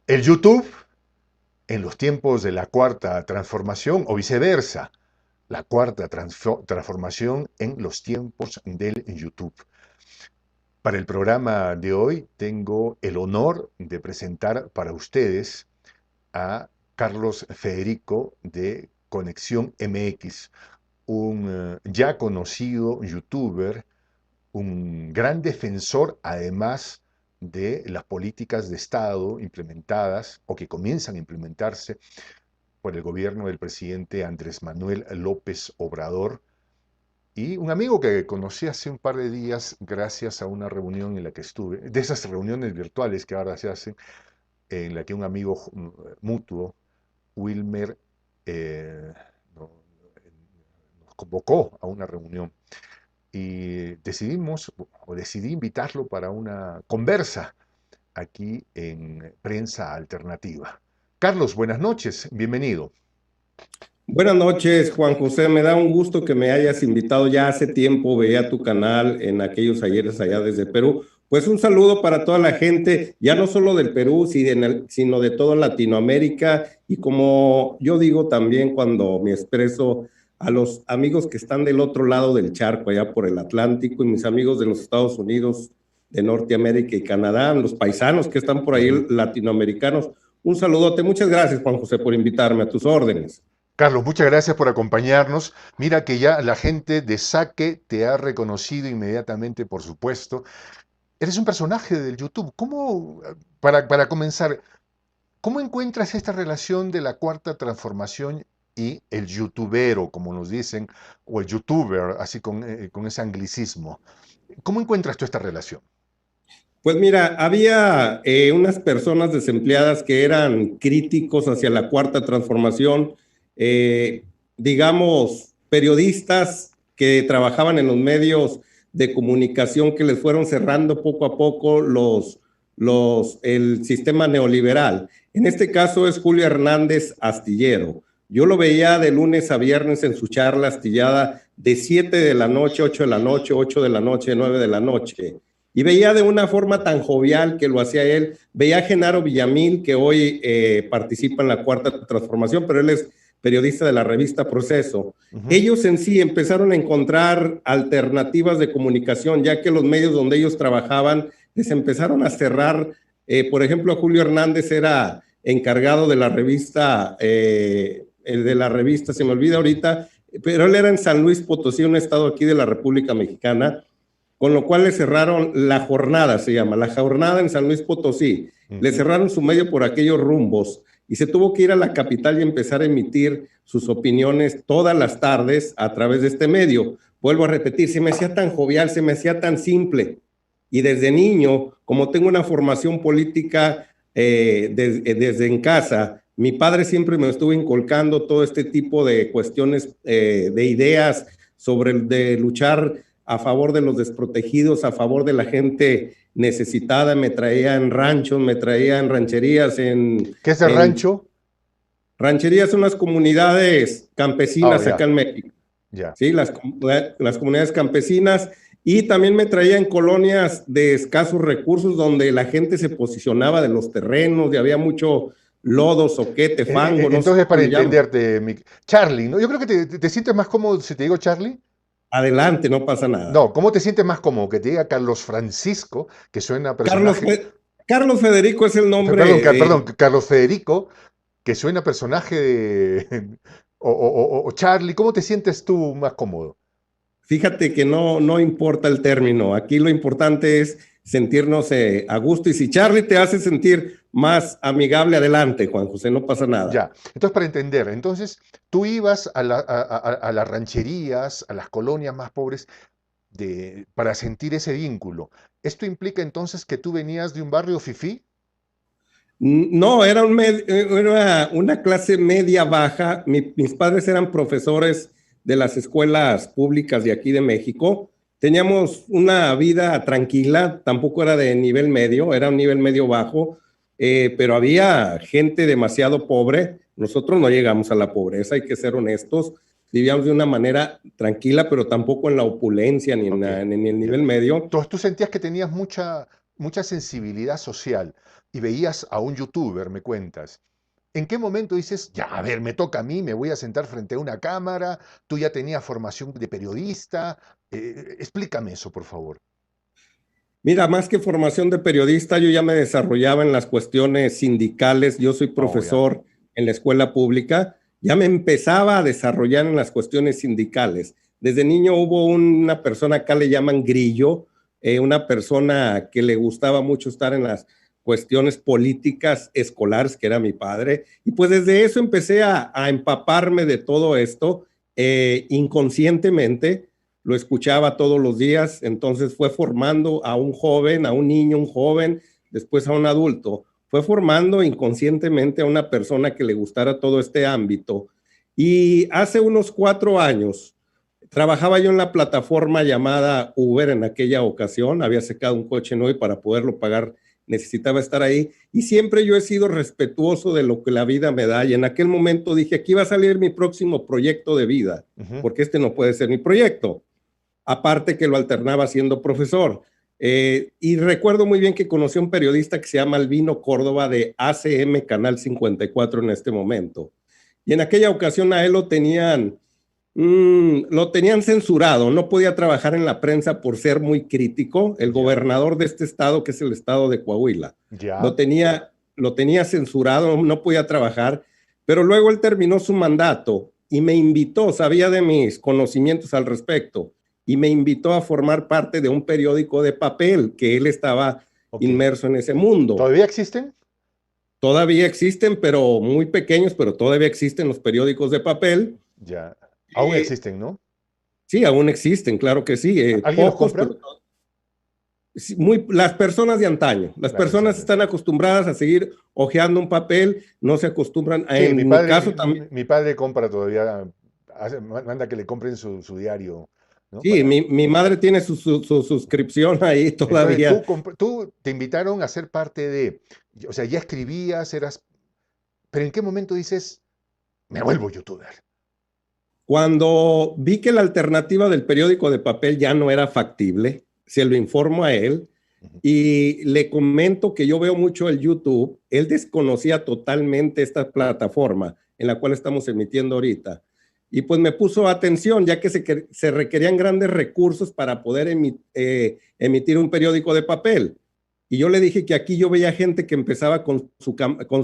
El YouTube en los tiempos de la cuarta transformación o viceversa, la cuarta transformación en los tiempos del YouTube. Para el programa de hoy tengo el honor de presentar para ustedes a Carlos Federico de Conexión MX, un ya conocido youtuber, un gran defensor además de las políticas de Estado implementadas o que comienzan a implementarse por el gobierno del presidente Andrés Manuel López Obrador, y un amigo que conocí hace un par de días gracias a una reunión en la que estuve, de esas reuniones virtuales que ahora se hacen, en la que un amigo mutuo, Wilmer, eh, no- nos convocó a una reunión y decidí invitarlo para una conversa aquí en Prensa Alternativa. Carlos, buenas noches, bienvenido. Buenas noches, Juan José. Me da un gusto que me hayas invitado. Ya hace tiempo veía tu canal en aquellos ayeres allá desde Perú. Pues un saludo para toda la gente, ya no solo del Perú, sino de toda Latinoamérica. Y como yo digo también cuando me expreso a los amigos que están del otro lado del charco, allá por el Atlántico, y mis amigos de los Estados Unidos, de Norteamérica y Canadá, los paisanos que están por ahí Ujú. latinoamericanos. Un saludote. Muchas gracias, Juan José, por invitarme a tus órdenes. Carlos, muchas gracias por acompañarnos. Mira que ya la gente de Saque te ha reconocido inmediatamente, por supuesto. Eres un personaje del YouTube. ¿Cómo, para comenzar, cómo encuentras esta relación de la cuarta transformación y el youtubero, como nos dicen, o el youtuber, así con ese anglicismo? ¿Cómo encuentras tú esta relación? Pues mira, había unas personas desempleadas que eran críticos hacia la cuarta transformación, eh, digamos, periodistas que trabajaban en los medios de comunicación que les fueron cerrando poco a poco el sistema neoliberal. En este caso es Julio Hernández Astillero. Yo lo veía de lunes a viernes en su charla astillada de 7 de la noche, 8 de la noche, 8 de la noche, 9 de la noche y veía de una forma tan jovial que lo hacía él, veía a Genaro Villamil, que hoy participa en la cuarta transformación, pero él es periodista de la revista Proceso. Ujú. Ellos en sí empezaron a encontrar alternativas de comunicación, ya que los medios donde ellos trabajaban les empezaron a cerrar. Por ejemplo, Julio Hernández era encargado de la revista, se me olvida ahorita, pero él era en San Luis Potosí, un estado aquí de la República Mexicana, con lo cual le cerraron la jornada, se llama, la jornada en San Luis Potosí. Le Ujú. cerraron su medio por aquellos rumbos y se tuvo que ir a la capital y empezar a emitir sus opiniones todas las tardes a través de este medio. Vuelvo a repetir, se me hacía tan jovial, se me hacía tan simple. Y desde niño, como tengo una formación política desde en casa, mi padre siempre me estuvo inculcando todo este tipo de cuestiones, de ideas sobre de luchar a favor de los desprotegidos, a favor de la gente necesitada. Me traía en ranchos, me traía en rancherías, ¿Qué es el en rancho? rancherías, unas comunidades Ah, campesinas acá ya, en México, ya. ¿sí? Las comunidades campesinas. Y también me traía en colonias de escasos recursos donde la gente se posicionaba de los terrenos y había mucho lodo, soquete, fango, no sé Entonces, cómo para le llaman. entenderte, Charlie, ¿no? Yo creo que te sientes más cómodo si te digo Charlie. Adelante, no pasa nada. No, ¿cómo te sientes más cómodo? Que te diga Carlos Francisco, que suena a Carlos, personaje. Carlos Federico es el Perdón, nombre perdón, de. Carlos Federico, que suena a personaje de. O Charlie, ¿cómo te sientes tú más cómodo? Fíjate que no importa el término, aquí lo importante es sentirnos a gusto y si Charlie te hace sentir más amigable, adelante, Juan José, no pasa nada. Ya, entonces para entender, entonces tú ibas a las rancherías, a las colonias más pobres, para sentir ese vínculo. ¿Esto implica entonces que tú venías de un barrio fifí? No, era una clase media baja. Mis padres eran profesores de las escuelas públicas de aquí de México. Teníamos una vida tranquila, tampoco era de nivel medio, era un nivel medio bajo, pero había gente demasiado pobre. Nosotros no llegamos a la pobreza, hay que ser honestos. Vivíamos de una manera tranquila, pero tampoco en la opulencia Ok, ni en el ya. nivel medio. Entonces tú sentías que tenías mucha sensibilidad social. y veías a un youtuber, me cuentas. ¿En qué momento dices, ya, a ver, me toca a mí, me voy a sentar frente a una cámara, tú ya tenías formación de periodista? Explícame eso, por favor. Mira, más que formación de periodista, yo ya me desarrollaba en las cuestiones sindicales. Yo soy Oh, ya. profesor en la escuela pública. Ya me empezaba a desarrollar en las cuestiones sindicales. Desde niño hubo una persona, acá le llaman grillo, una persona que le gustaba mucho estar en las cuestiones políticas escolares, que era mi padre. Y pues desde eso empecé a empaparme de todo esto inconscientemente. Lo escuchaba todos los días, entonces fue formando a un joven, a un niño, un joven, después a un adulto. Fue formando inconscientemente a una persona que le gustara todo este ámbito. Y hace unos 4 años trabajaba yo en la plataforma llamada Uber en aquella ocasión. Había sacado un coche nuevo y para poderlo pagar necesitaba estar ahí. Y siempre yo he sido respetuoso de lo que la vida me da. Y en aquel momento dije, aquí va a salir mi próximo proyecto de vida, Ujú. porque este no puede ser mi proyecto. Aparte que lo alternaba siendo profesor. Y recuerdo muy bien que conocí a un periodista que se llama Albino Córdoba de ACM Canal 54 en este momento. Y en aquella ocasión a él lo tenían censurado, no podía trabajar en la prensa por ser muy crítico. El Ya, gobernador de este estado, que es el estado de Coahuila, lo ya, tenía, lo tenía censurado, no podía trabajar, pero luego él terminó su mandato y me invitó, sabía de mis conocimientos al respecto, y me invitó a formar parte de un periódico de papel, que él estaba ok. inmerso en ese mundo. ¿Todavía existen? Todavía existen, pero muy pequeños, pero todavía existen los periódicos de papel. Ya. Aún Eh, existen, ¿no? Sí, aún existen, claro que sí, ¿Alguien los pocos, compra? pero sí, las personas de antaño, las Las personas personas. están acostumbradas a seguir hojeando un papel, no se acostumbran, Sí, en mi caso también, mi padre compra todavía, manda que le compren su diario, ¿no? sí, mi madre tiene su suscripción ahí Entonces, todavía. tú te invitaron a ser parte de, o sea, ya escribías, eras, pero ¿en qué momento dices, me vuelvo youtuber? Cuando vi que la alternativa del periódico de papel ya no era factible, se lo informo a él Ujú. y le comento que yo veo mucho el YouTube. Él desconocía totalmente esta plataforma en la cual estamos emitiendo ahorita. Y pues me puso atención, ya que se requerían grandes recursos para poder emitir un periódico de papel. Y yo le dije que aquí yo veía gente que empezaba con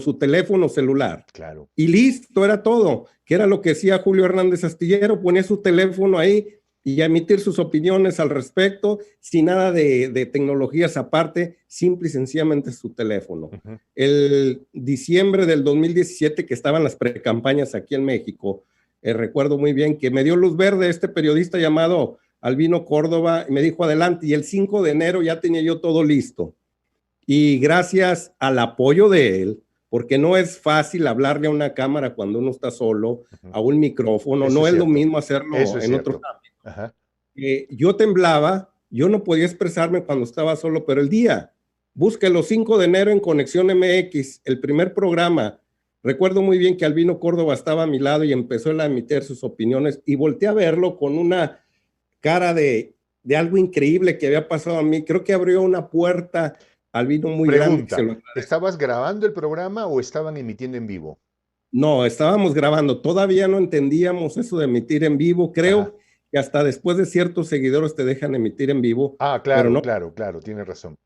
su teléfono celular. Claro. Y listo, era todo, que era lo que decía Julio Hernández Astillero, ponía su teléfono ahí y a emitir sus opiniones al respecto, sin nada de tecnologías aparte, simple y sencillamente su teléfono. Ujú. El diciembre del 2017, que estaban las precampañas aquí en México, recuerdo muy bien que me dio luz verde este periodista llamado Albino Córdoba y me dijo adelante, y el 5 de enero ya tenía yo todo listo. Y gracias al apoyo de él, porque no es fácil hablarle a una cámara cuando uno está solo, Ujú. a un micrófono, Eso no es es lo cierto. mismo Eso hacerlo es en otros cierto. Ajá. yo temblaba, yo no podía expresarme cuando estaba solo, pero el día, busque los 5 de enero en Conexión MX, el primer programa. Recuerdo muy bien que Albino Córdoba estaba a mi lado y empezó a emitir sus opiniones y volteé a verlo con una cara de algo increíble que había pasado a mí. Creo que abrió una puerta Albino muy grande que se Pregunta, lo agradezco. ¿estabas grabando el programa o estaban emitiendo en vivo? No, estábamos grabando, todavía no entendíamos eso de emitir en vivo. Ajá. Creo que hasta después de ciertos seguidores te dejan emitir en vivo, Ah, pero claro, no, claro, claro, tienes razón.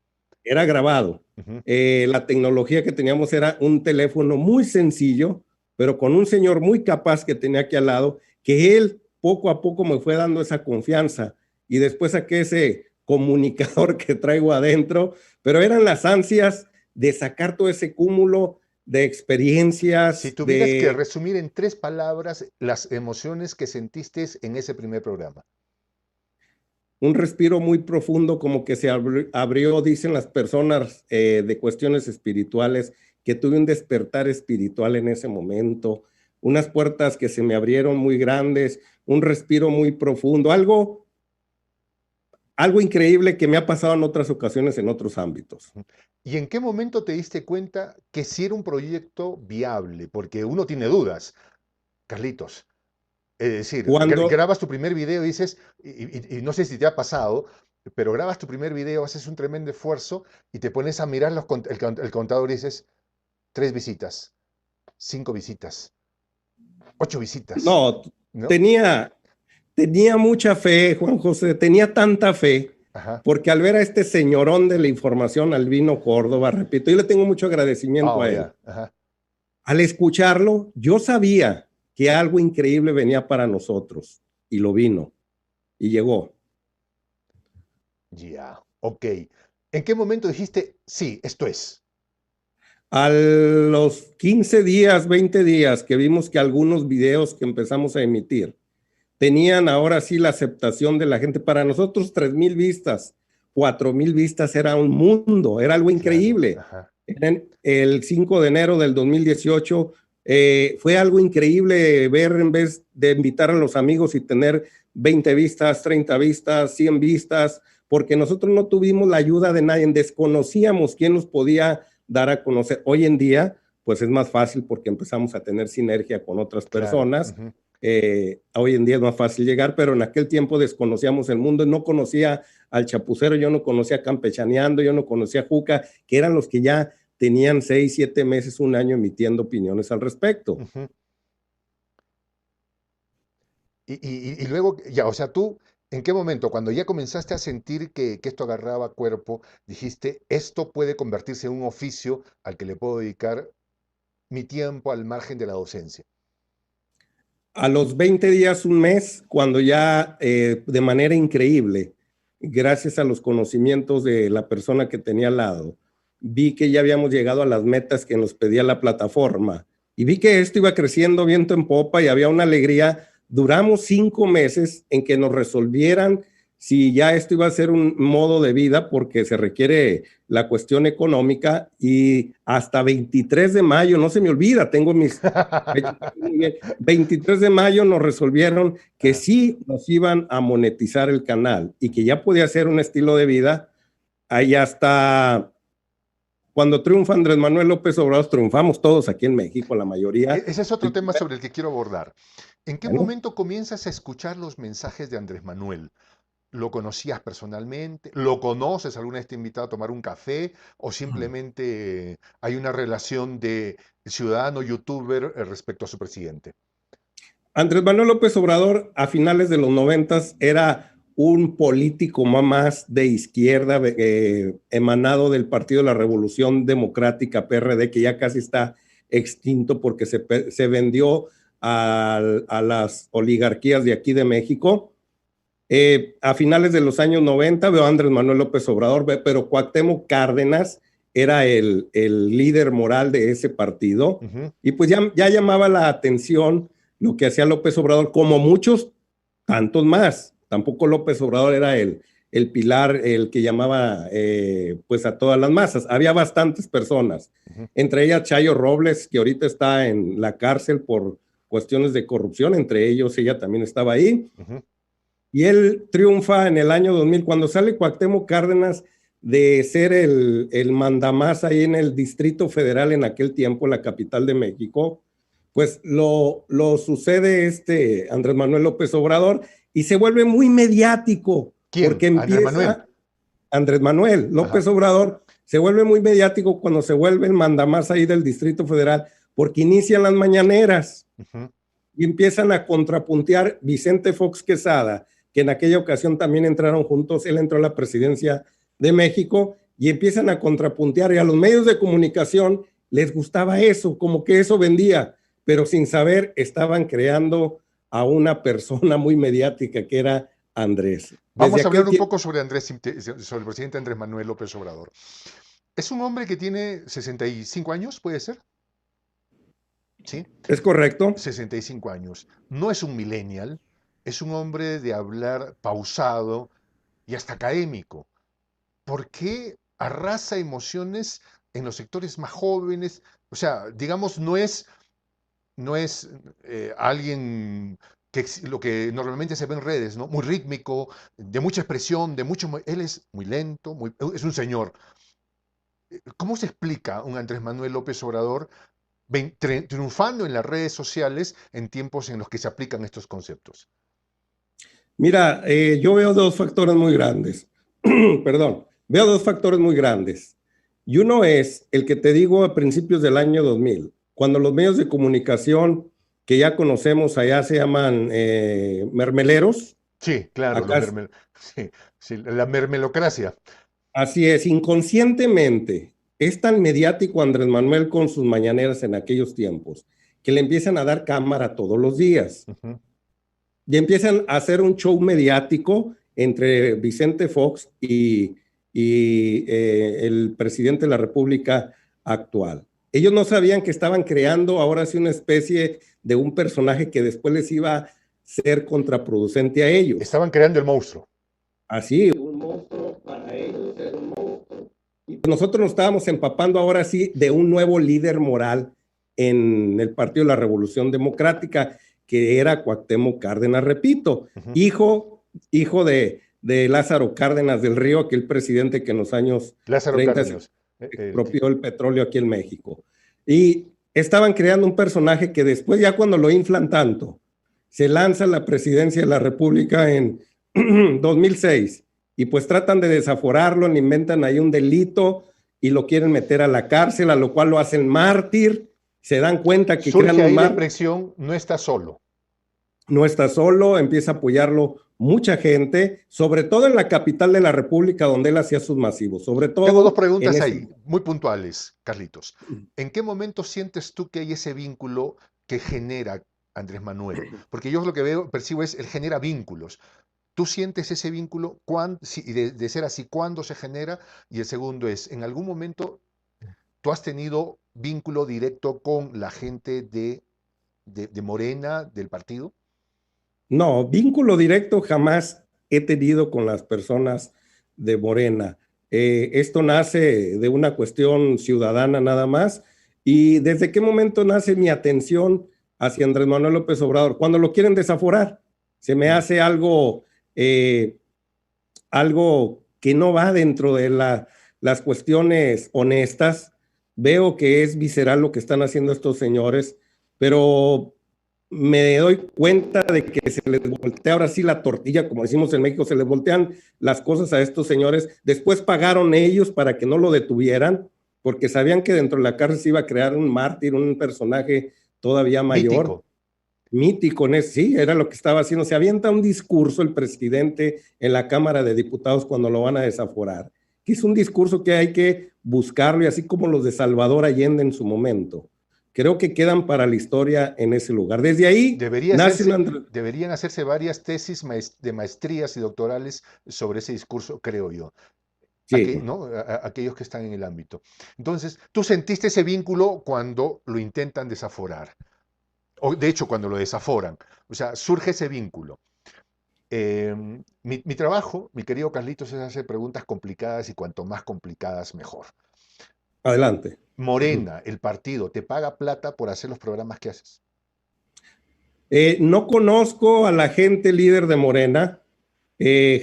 era grabado. Ujú. La tecnología que teníamos era un teléfono muy sencillo, pero con un señor muy capaz que tenía aquí al lado, que él poco a poco me fue dando esa confianza y después saqué ese comunicador que traigo adentro, pero eran las ansias de sacar todo ese cúmulo de Si experiencias, tuvieras que de resumir en 3 palabras las emociones que sentiste en ese primer programa. un respiro muy profundo, como que se abrió, dicen las personas de cuestiones espirituales, que tuve un despertar espiritual en ese momento, unas puertas que se me abrieron muy grandes, un respiro muy profundo, algo increíble que me ha pasado en otras ocasiones en otros ámbitos. Ujú. ¿Y en qué momento te diste cuenta que sí era un proyecto viable? Porque uno tiene dudas, Carlitos. Es decir, Cuando, grabas tu primer video y dices, y no sé si te ha pasado, pero grabas tu primer video, haces un tremendo esfuerzo y te pones a mirar el contador y dices, 3 visitas, 5 visitas, 8 visitas, No, ¿no? tenía, tenía mucha fe, Juan José, tenía tanta fe, Ajá. porque al ver a este señorón de la información, Albino Córdoba, repito, yo le tengo mucho agradecimiento Oh, a él. ya. Ajá. Al escucharlo, yo sabía que algo increíble venía para nosotros y lo vino y llegó. Ya. Ok. ¿En qué momento dijiste, sí, esto es? A los 15 días, 20 días que vimos que algunos videos que empezamos a emitir tenían ahora sí la aceptación de la gente. Para nosotros 3,000 vistas, 4,000 vistas era un mundo, era algo Claro. increíble. Ajá. El 5 de enero del 2018 fue algo increíble ver, en vez de invitar a los amigos y tener 20 vistas, 30 vistas, 100 vistas, porque nosotros no tuvimos la ayuda de nadie, desconocíamos quién nos podía dar a conocer. Hoy en día, pues es más fácil porque empezamos a tener sinergia con otras Claro. personas. Ujú. Hoy en día es más fácil llegar, pero en aquel tiempo desconocíamos el mundo, no conocía al Chapucero, yo no conocía Campechaneando, yo no conocía Juca, que eran los que ya tenían 6, 7 meses, un año emitiendo opiniones al respecto. Ujú. Y luego, ya, o sea, tú, ¿en qué momento, cuando ya comenzaste a sentir que esto agarraba cuerpo, dijiste, esto puede convertirse en un oficio al que le puedo dedicar mi tiempo al margen de la docencia? A los 20 días, un mes, cuando ya de manera increíble, gracias a los conocimientos de la persona que tenía al lado, vi que ya habíamos llegado a las metas que nos pedía la plataforma y vi que esto iba creciendo viento en popa y había una alegría. Duramos 5 meses en que nos resolvieran si ya esto iba a ser un modo de vida porque se requiere la cuestión económica y hasta 23 de mayo, no se me olvida, tengo mis fechas muy bien. 23 de mayo nos resolvieron que Ajá. sí nos iban a monetizar el canal y que ya podía ser un estilo de vida. Ahí hasta cuando triunfa Andrés Manuel López Obrador, triunfamos todos aquí en México, la mayoría. Ese es otro tema sobre el que quiero abordar. ¿En qué Bueno, momento comienzas a escuchar los mensajes de Andrés Manuel? ¿Lo conocías personalmente? ¿Lo conoces? ¿Alguna vez te ha invitado a tomar un café? ¿O simplemente hay una relación de ciudadano youtuber respecto a su presidente? Andrés Manuel López Obrador a finales de los 90 era un político más de izquierda, emanado del Partido de la Revolución Democrática, PRD, que ya casi está extinto porque se vendió a las oligarquías de aquí de México. A finales de los años 90 veo a Andrés Manuel López Obrador, pero Cuauhtémoc Cárdenas era el líder moral de ese partido Ujú. y pues ya llamaba la atención lo que hacía López Obrador, como muchos, tantos más. Tampoco López Obrador era el pilar, el que llamaba pues a todas las masas. Había bastantes personas, Ujú. entre ellas Chayo Robles, que ahorita está en la cárcel por cuestiones de corrupción, entre ellos ella también estaba ahí. Ujú. Y él triunfa en el año 2000, cuando sale Cuauhtémoc Cárdenas de ser el mandamás ahí en el Distrito Federal en aquel tiempo, la capital de México, pues lo sucede Andrés Manuel López Obrador y se vuelve muy mediático ¿Quién? porque Andrés Manuel. empieza Andrés Manuel Ajá. López Obrador, se vuelve muy mediático cuando se vuelve el mandamás ahí del Distrito Federal porque inician las mañaneras Ujú. y empiezan a contrapuntear Vicente Fox Quesada, que en aquella ocasión también entraron juntos, él entró a la presidencia de México, y empiezan a contrapuntear, y a los medios de comunicación les gustaba eso, como que eso vendía, pero sin saber estaban creando a una persona muy mediática que era Andrés. Desde Vamos a hablar aquel un tiempo, poco sobre sobre el presidente Andrés Manuel López Obrador. Es un hombre que tiene 65 años, ¿puede ser? Sí, ¿es correcto? 65 años. No es un millennial, es un hombre de hablar pausado y hasta académico. ¿Por qué arrasa emociones en los sectores más jóvenes? O sea, digamos, no es alguien lo que normalmente se ve en redes, ¿no? Muy rítmico, de mucha expresión, él es muy lento, es un señor. ¿Cómo se explica un Andrés Manuel López Obrador triunfando en las redes sociales en tiempos en los que se aplican estos conceptos? Mira, yo veo dos factores muy grandes. perdón, veo dos factores muy grandes. Y uno es el que te digo a principios del año 2000, cuando los medios de comunicación que ya conocemos allá se llaman mermeleros. Sí, claro, Acá sí, sí, la mermelocracia. así es, inconscientemente es tan mediático Andrés Manuel con sus mañaneras en aquellos tiempos que le empiezan a dar cámara todos los días Ujú. y empiezan a hacer un show mediático entre Vicente Fox y el presidente de la República actual. Ellos no sabían que estaban creando ahora sí una especie de un personaje que después les iba a ser contraproducente a ellos. Estaban creando el monstruo. Así, un monstruo para ellos era un monstruo. Y nosotros nos estábamos empapando ahora sí de un nuevo líder moral en el Partido de la Revolución Democrática, que era Cuauhtémoc Cárdenas, repito, Ujú. hijo de Lázaro Cárdenas del Río, aquel presidente que en los años Lázaro 30 se Cárdenas. expropió el petróleo aquí en México. Y estaban creando un personaje que después, ya cuando lo inflan tanto, se lanza a la presidencia de la República en 2006 y pues tratan de desaforarlo, le inventan ahí un delito y lo quieren meter a la cárcel, a lo cual lo hacen mártir, se dan cuenta que crean Surge un ahí la mártir, impresión, no está solo. no está solo, empieza a apoyarlo mucha gente, sobre todo en la capital de la República donde él hacía sus masivos, sobre Tengo dos todo en preguntas ese... ahí, muy puntuales, Carlitos. ¿En qué momento sientes tú que hay ese vínculo que genera Andrés Manuel? Porque yo lo que veo, percibo es, él genera vínculos. ¿Tú sientes ese vínculo? Y de ser así, ¿cuándo se genera? Y el segundo es, ¿en algún momento tú has tenido vínculo directo con la gente de Morena, del partido? No, vínculo directo jamás he tenido con las personas de Morena. Esto nace de una cuestión ciudadana nada más. ¿Y desde qué momento nace mi atención hacia Andrés Manuel López Obrador? Cuando lo quieren desaforar. Se me Mm. hace eh, algo que no va dentro de las cuestiones honestas. Veo que es visceral lo que están haciendo estos señores, pero me doy cuenta de que se les voltea ahora sí la tortilla, como decimos en México, se les voltean las cosas a estos señores. Después pagaron ellos para que no lo detuvieran, porque sabían que dentro de la cárcel se iba a crear un mártir, un personaje todavía mayor, Mítico. mítico, sí, era lo que estaba haciendo. Se avienta un discurso el presidente en la Cámara de Diputados cuando lo van a desaforar, que es un discurso que hay que buscarlo, y así como los de Salvador Allende en su momento. Creo que quedan para la historia en ese lugar. Desde ahí nace Deberían hacerse varias tesis de maestrías y doctorales sobre ese discurso, creo yo. Sí, ¿No? Aquellos que están en el ámbito. Entonces, tú sentiste ese vínculo cuando lo intentan desaforar, o de hecho cuando lo desaforan. O sea, surge ese vínculo. Mi trabajo, mi querido Carlitos, es hacer preguntas complicadas y cuanto más complicadas, mejor. adelante. Morena, el partido, ¿te paga plata por hacer los programas que haces? No conozco a la gente líder de Morena,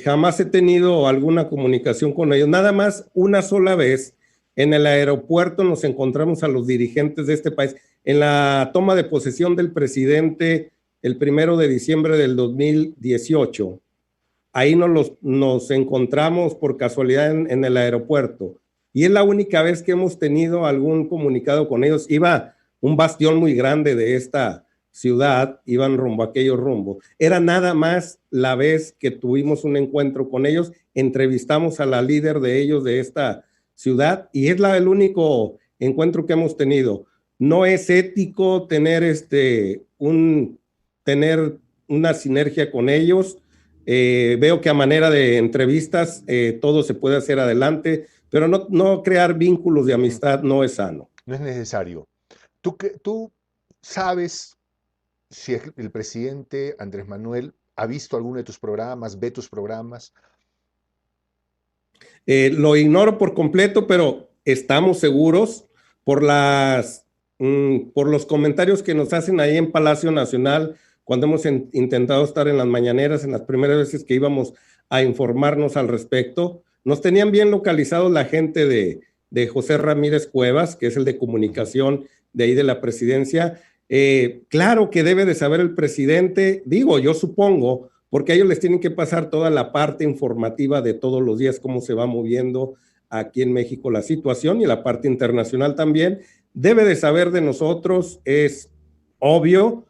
jamás he tenido alguna comunicación con ellos, nada más una sola vez en el aeropuerto nos encontramos a los dirigentes de este país en la toma de posesión del presidente el 1 de diciembre del 2018. Ahí nos encontramos por casualidad en el aeropuerto y es la única vez que hemos tenido algún comunicado con ellos. Iba un bastión muy grande de esta ciudad, iban rumbo a aquellos rumbos. Era nada más la vez que tuvimos un encuentro con ellos, entrevistamos a la líder de ellos de esta ciudad y es el único encuentro que hemos tenido. No es ético tener una sinergia con ellos. Veo que a manera de entrevistas todo se puede hacer adelante, pero no crear vínculos de Ujú. amistad no es sano. No es necesario. ¿Tú sabes si el presidente Andrés Manuel ha visto alguno de tus programas, ve tus programas? Lo ignoro por completo, pero estamos seguros por por los comentarios que nos hacen ahí en Palacio Nacional cuando hemos intentado estar en las mañaneras, en las primeras veces que íbamos a informarnos al respecto. Nos tenían bien localizados la gente de José Ramírez Cuevas, que es el de comunicación de ahí de la presidencia. Claro que debe de saber el presidente, digo, yo supongo, porque a ellos les tienen que pasar toda la parte informativa de todos los días, cómo se va moviendo aquí en México la situación y la parte internacional también. Debe de saber de nosotros, es obvio,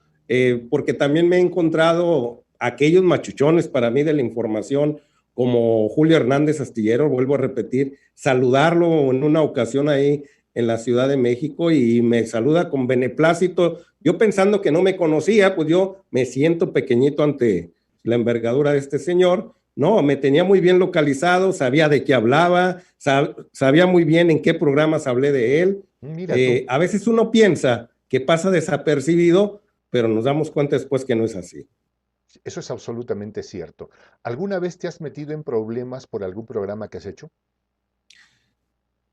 porque también me he encontrado aquellos machuchones para mí de la información, como Julio Hernández Astillero, vuelvo a repetir, saludarlo en una ocasión ahí en la Ciudad de México y me saluda con beneplácito. Yo pensando que no me conocía, pues yo me siento pequeñito ante la envergadura de este señor. No, me tenía muy bien localizado, sabía de qué hablaba, sabía muy bien en qué programas hablé de él. Mira tú. A veces uno piensa que pasa desapercibido, pero nos damos cuenta después que no es así. Eso es absolutamente cierto. ¿Alguna vez te has metido en problemas por algún programa que has hecho?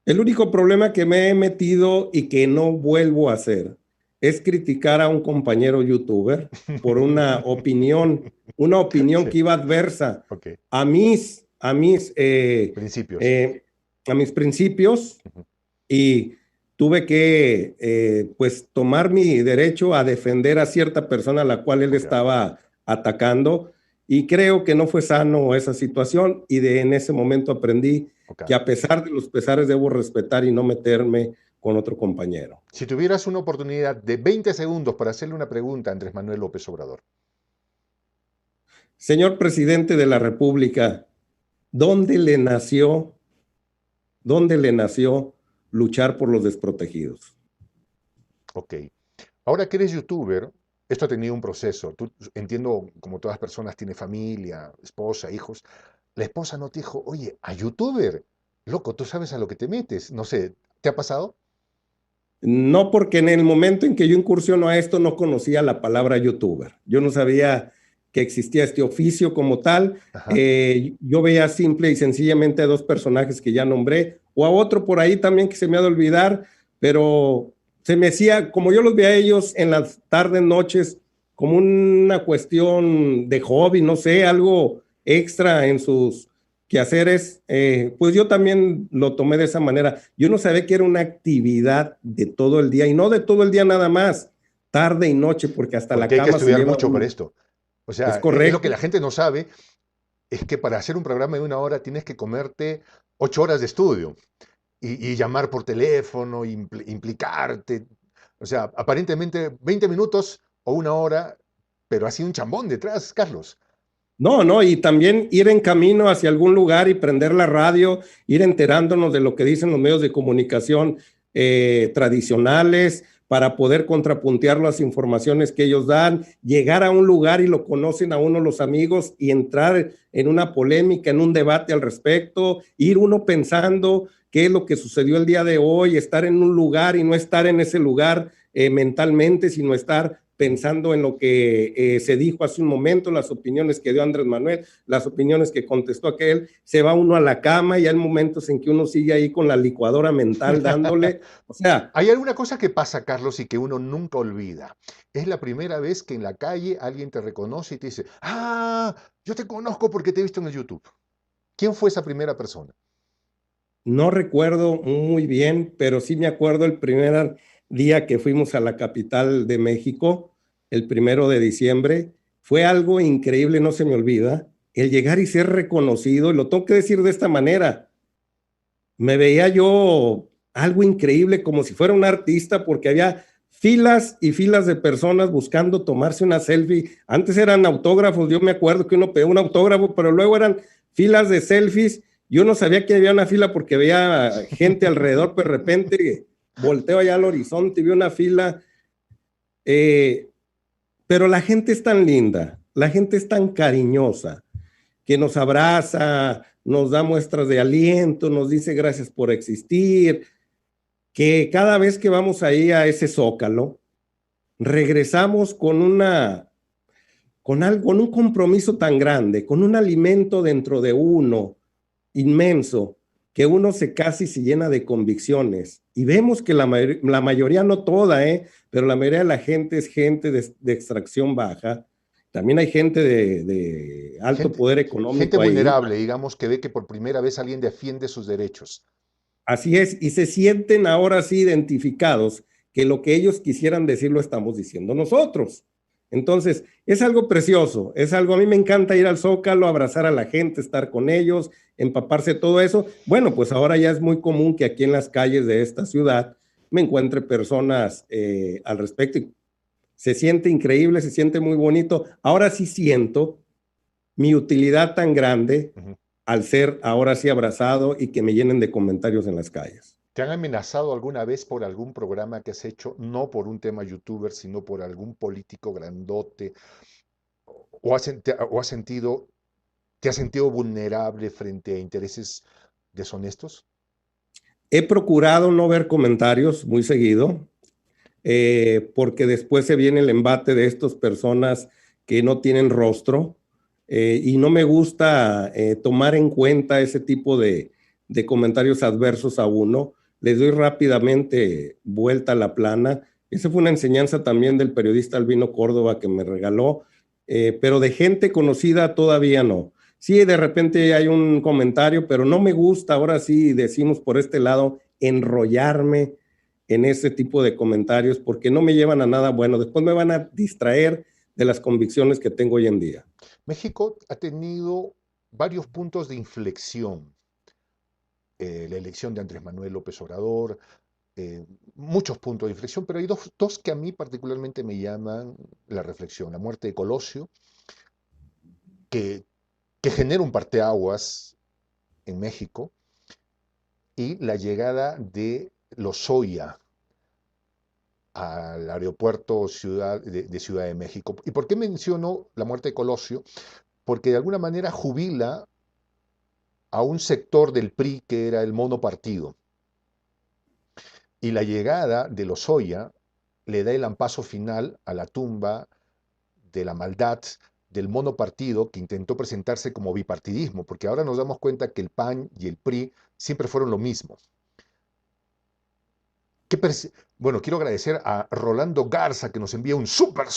El único problema que me he metido y que no vuelvo a hacer es criticar a un compañero youtuber por una opinión Sí, que iba adversa ok. a mis, a mis, Principios. eh, a mis principios, Ujú, y tuve que pues tomar mi derecho a defender a cierta persona a la cual él ok, estaba atacando, y creo que no fue sano esa situación y en ese momento aprendí ok. que a pesar de los pesares debo respetar y no meterme con otro compañero. Si tuvieras una oportunidad de 20 segundos para hacerle una pregunta a Andrés Manuel López Obrador. Señor presidente de la República, ¿dónde le nació, dónde le nació luchar por los desprotegidos? Ok. Ahora que eres youtuber, esto ha tenido un proceso. Tú, entiendo, como todas personas, tiene familia, esposa, hijos. La esposa no te dijo, oye, a youtuber, loco, tú sabes a lo que te metes. No sé, ¿te ha pasado? No, porque en el momento en que yo incursiono a esto no conocía la palabra youtuber. Yo no sabía que existía este oficio como tal. Ajá. Yo veía simple y sencillamente a dos personajes que ya nombré, o a otro por ahí también que se me ha de olvidar, pero se me hacía, como yo los veía a ellos en las tardes, noches, como una cuestión de hobby, no sé, algo extra en sus quehaceres, pues yo también lo tomé de esa manera. Yo no sabía que era una actividad de todo el día y no de todo el día nada más, tarde y noche, porque hasta la Porque hay que cama se estudiar lleva mucho para uno. esto. O Es sea, es lo que correcto. la gente no sabe, es que para hacer un programa de 1 hora tienes que comerte 8 horas de estudio y llamar por teléfono, implicarte. O sea, aparentemente 20 minutos o 1 hora, pero ha sido un chambón detrás, Carlos. No, no, y también ir en camino hacia algún lugar y prender la radio, ir enterándonos de lo que dicen los medios de comunicación tradicionales para poder contrapuntear las informaciones que ellos dan, llegar a un lugar y lo conocen a uno los amigos y entrar en una polémica, en un debate al respecto, ir uno pensando qué es lo que sucedió el día de hoy, estar en un lugar y no estar en ese lugar mentalmente, sino estar pensando en lo que se dijo hace un momento, las opiniones que dio Andrés Manuel, las opiniones que contestó aquel, se va uno a la cama y hay momentos en que uno sigue ahí con la licuadora mental dándole, o sea, Hay alguna cosa que pasa, Carlos, y que uno nunca olvida. Es la primera vez que en la calle alguien te reconoce y te dice, ah, yo te conozco porque te he visto en el YouTube. ¿Quién fue esa primera persona? no recuerdo muy bien, pero sí me acuerdo el primer día que fuimos a la capital de México, el 1 de diciembre, fue algo increíble, no se me olvida, el llegar y ser reconocido, y lo tengo que decir de esta manera, me veía yo algo increíble, como si fuera un artista, porque había filas y filas de personas buscando tomarse una selfie. Antes eran autógrafos, yo me acuerdo que uno pedía un autógrafo, pero luego eran filas de selfies. Yo no sabía que había una fila porque veía gente alrededor, pero de repente volteo allá al horizonte y vi una fila. Eh, pero la gente es tan linda, la gente es tan cariñosa, que nos abraza, nos da muestras de aliento, nos dice gracias por existir, que cada vez que vamos ahí a ese zócalo, regresamos con un compromiso tan grande, con un alimento dentro de uno inmenso, que uno se casi se llena de convicciones. Y vemos que la mayoría, no toda, pero la mayoría de la gente es gente de extracción baja. También hay gente de alto Gente, poder gente económico ahí. vulnerable, digamos, que ve que por primera vez alguien defiende sus derechos. Así es, y se sienten ahora sí identificados que lo que ellos quisieran decir lo estamos diciendo nosotros. Entonces, es algo precioso, es algo, a mí me encanta ir al Zócalo, abrazar a la gente, estar con ellos, empaparse de todo eso. Bueno, pues ahora ya es muy común que aquí en las calles de esta ciudad me encuentre personas al respecto y se siente increíble, se siente muy bonito. Ahora sí siento mi utilidad tan grande Ujú. al ser ahora sí abrazado y que me llenen de comentarios en las calles. ¿Te han amenazado alguna vez por algún programa que has hecho, no por un tema youtuber, sino por algún político grandote? ¿O has sentido, te has sentido vulnerable frente a intereses deshonestos? He procurado no ver comentarios muy seguido, porque después se viene el embate de estas personas que no tienen rostro, y no me gusta tomar en cuenta ese tipo de comentarios adversos a uno. Les doy rápidamente vuelta a la plana. Esa fue una enseñanza también del periodista Albino Córdoba que me regaló, pero de gente conocida todavía no. Sí, de repente hay un comentario, pero no me gusta, ahora sí decimos por este lado, enrollarme en ese tipo de comentarios porque no me llevan a nada bueno. Después me van a distraer de las convicciones que tengo hoy en día. México ha tenido varios puntos de inflexión. La elección de Andrés Manuel López Obrador, muchos puntos de inflexión, pero hay dos que a mí particularmente me llaman la reflexión. La muerte de Colosio, que, que genera un parteaguas en México, y la llegada de Lozoya al aeropuerto de Ciudad de México. ¿Y por qué menciono la muerte de Colosio? Porque de alguna manera jubila a un sector del PRI que era el monopartido. Y la llegada de Lozoya le da el ampaso final a la tumba de la maldad del monopartido que intentó presentarse como bipartidismo, porque ahora nos damos cuenta que el PAN y el PRI siempre fueron lo mismo. Bueno, quiero agradecer a Rolando Garza que nos envía un súper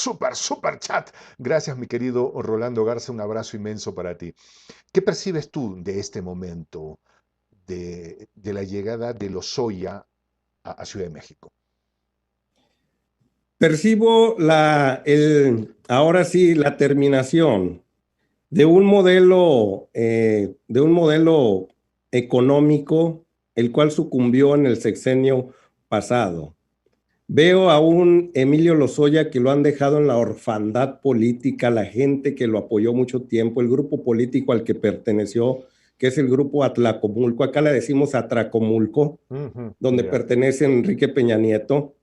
chat. Gracias, mi querido Rolando Garza, un abrazo inmenso para ti. ¿Qué percibes tú de este momento de la llegada de Lozoya a Ciudad de México? Percibo ahora sí la terminación de un modelo económico, el cual sucumbió en el sexenio pasado. Veo a un Emilio Lozoya que lo han dejado en la orfandad política, la gente que lo apoyó mucho tiempo, el grupo político al que perteneció, que es el grupo Atlacomulco, acá le decimos Atracomulco, Ujú, donde ya. pertenece Enrique Peña Nieto.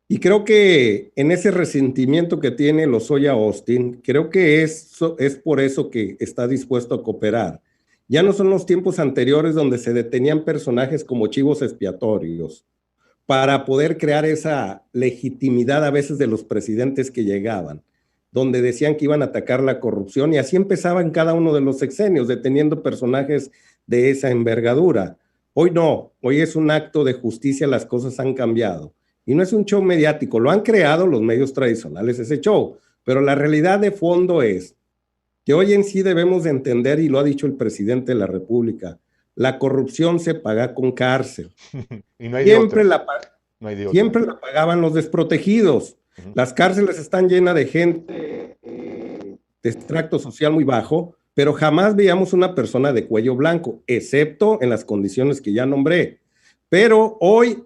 Y creo que en ese resentimiento que tiene Lozoya Austin, creo que es por eso que está dispuesto a cooperar. Ya no son los tiempos anteriores donde se detenían personajes como chivos expiatorios para poder crear esa legitimidad a veces de los presidentes que llegaban, donde decían que iban a atacar la corrupción y así empezaban cada uno de los sexenios, deteniendo personajes de esa envergadura. Hoy no, hoy es un acto de justicia, las cosas han cambiado. Y no es un show mediático, lo han creado los medios tradicionales ese show, pero la realidad de fondo es que hoy en sí debemos de entender, y lo ha dicho el presidente de la República, la corrupción se paga con cárcel. Y no hay de Siempre otra, la, no hay de otra. Siempre la pagaban los desprotegidos. Ujú. Las cárceles están llenas de gente de extracto social muy bajo, pero jamás veíamos una persona de cuello blanco, excepto en las condiciones que ya nombré. Pero hoy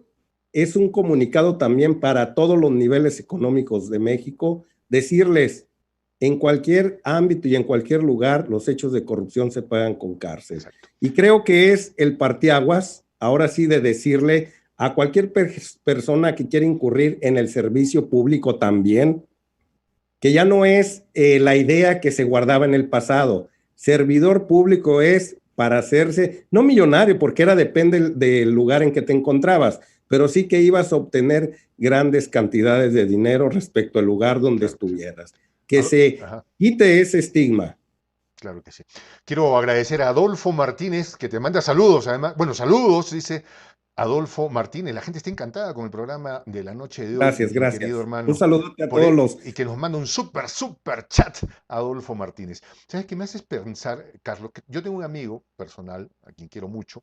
es un comunicado también para todos los niveles económicos de México, decirles, en cualquier ámbito y en cualquier lugar, los hechos de corrupción se pagan con cárcel. Exacto. Y creo que es el parteaguas, ahora sí, de decirle a cualquier persona que quiera incurrir en el servicio público también, que ya no es la idea que se guardaba en el pasado. Servidor público es para hacerse, no millonario, porque era depende del lugar en que te encontrabas, pero sí que ibas a obtener grandes cantidades de dinero respecto al lugar donde Claro que sí. estuvieras. Que se Ajá. quite ese estigma. Claro que sí. Quiero agradecer a Adolfo Martínez, que te manda saludos, además. Bueno, saludos, dice Adolfo Martínez. La gente está encantada con el programa de la noche de hoy, Gracias, mi querido gracias. Un hermano. saludo a todos los. Y que nos manda un súper chat, Adolfo Martínez. ¿Sabes qué me haces pensar, Carlos? Que yo tengo un amigo personal, a quien quiero mucho,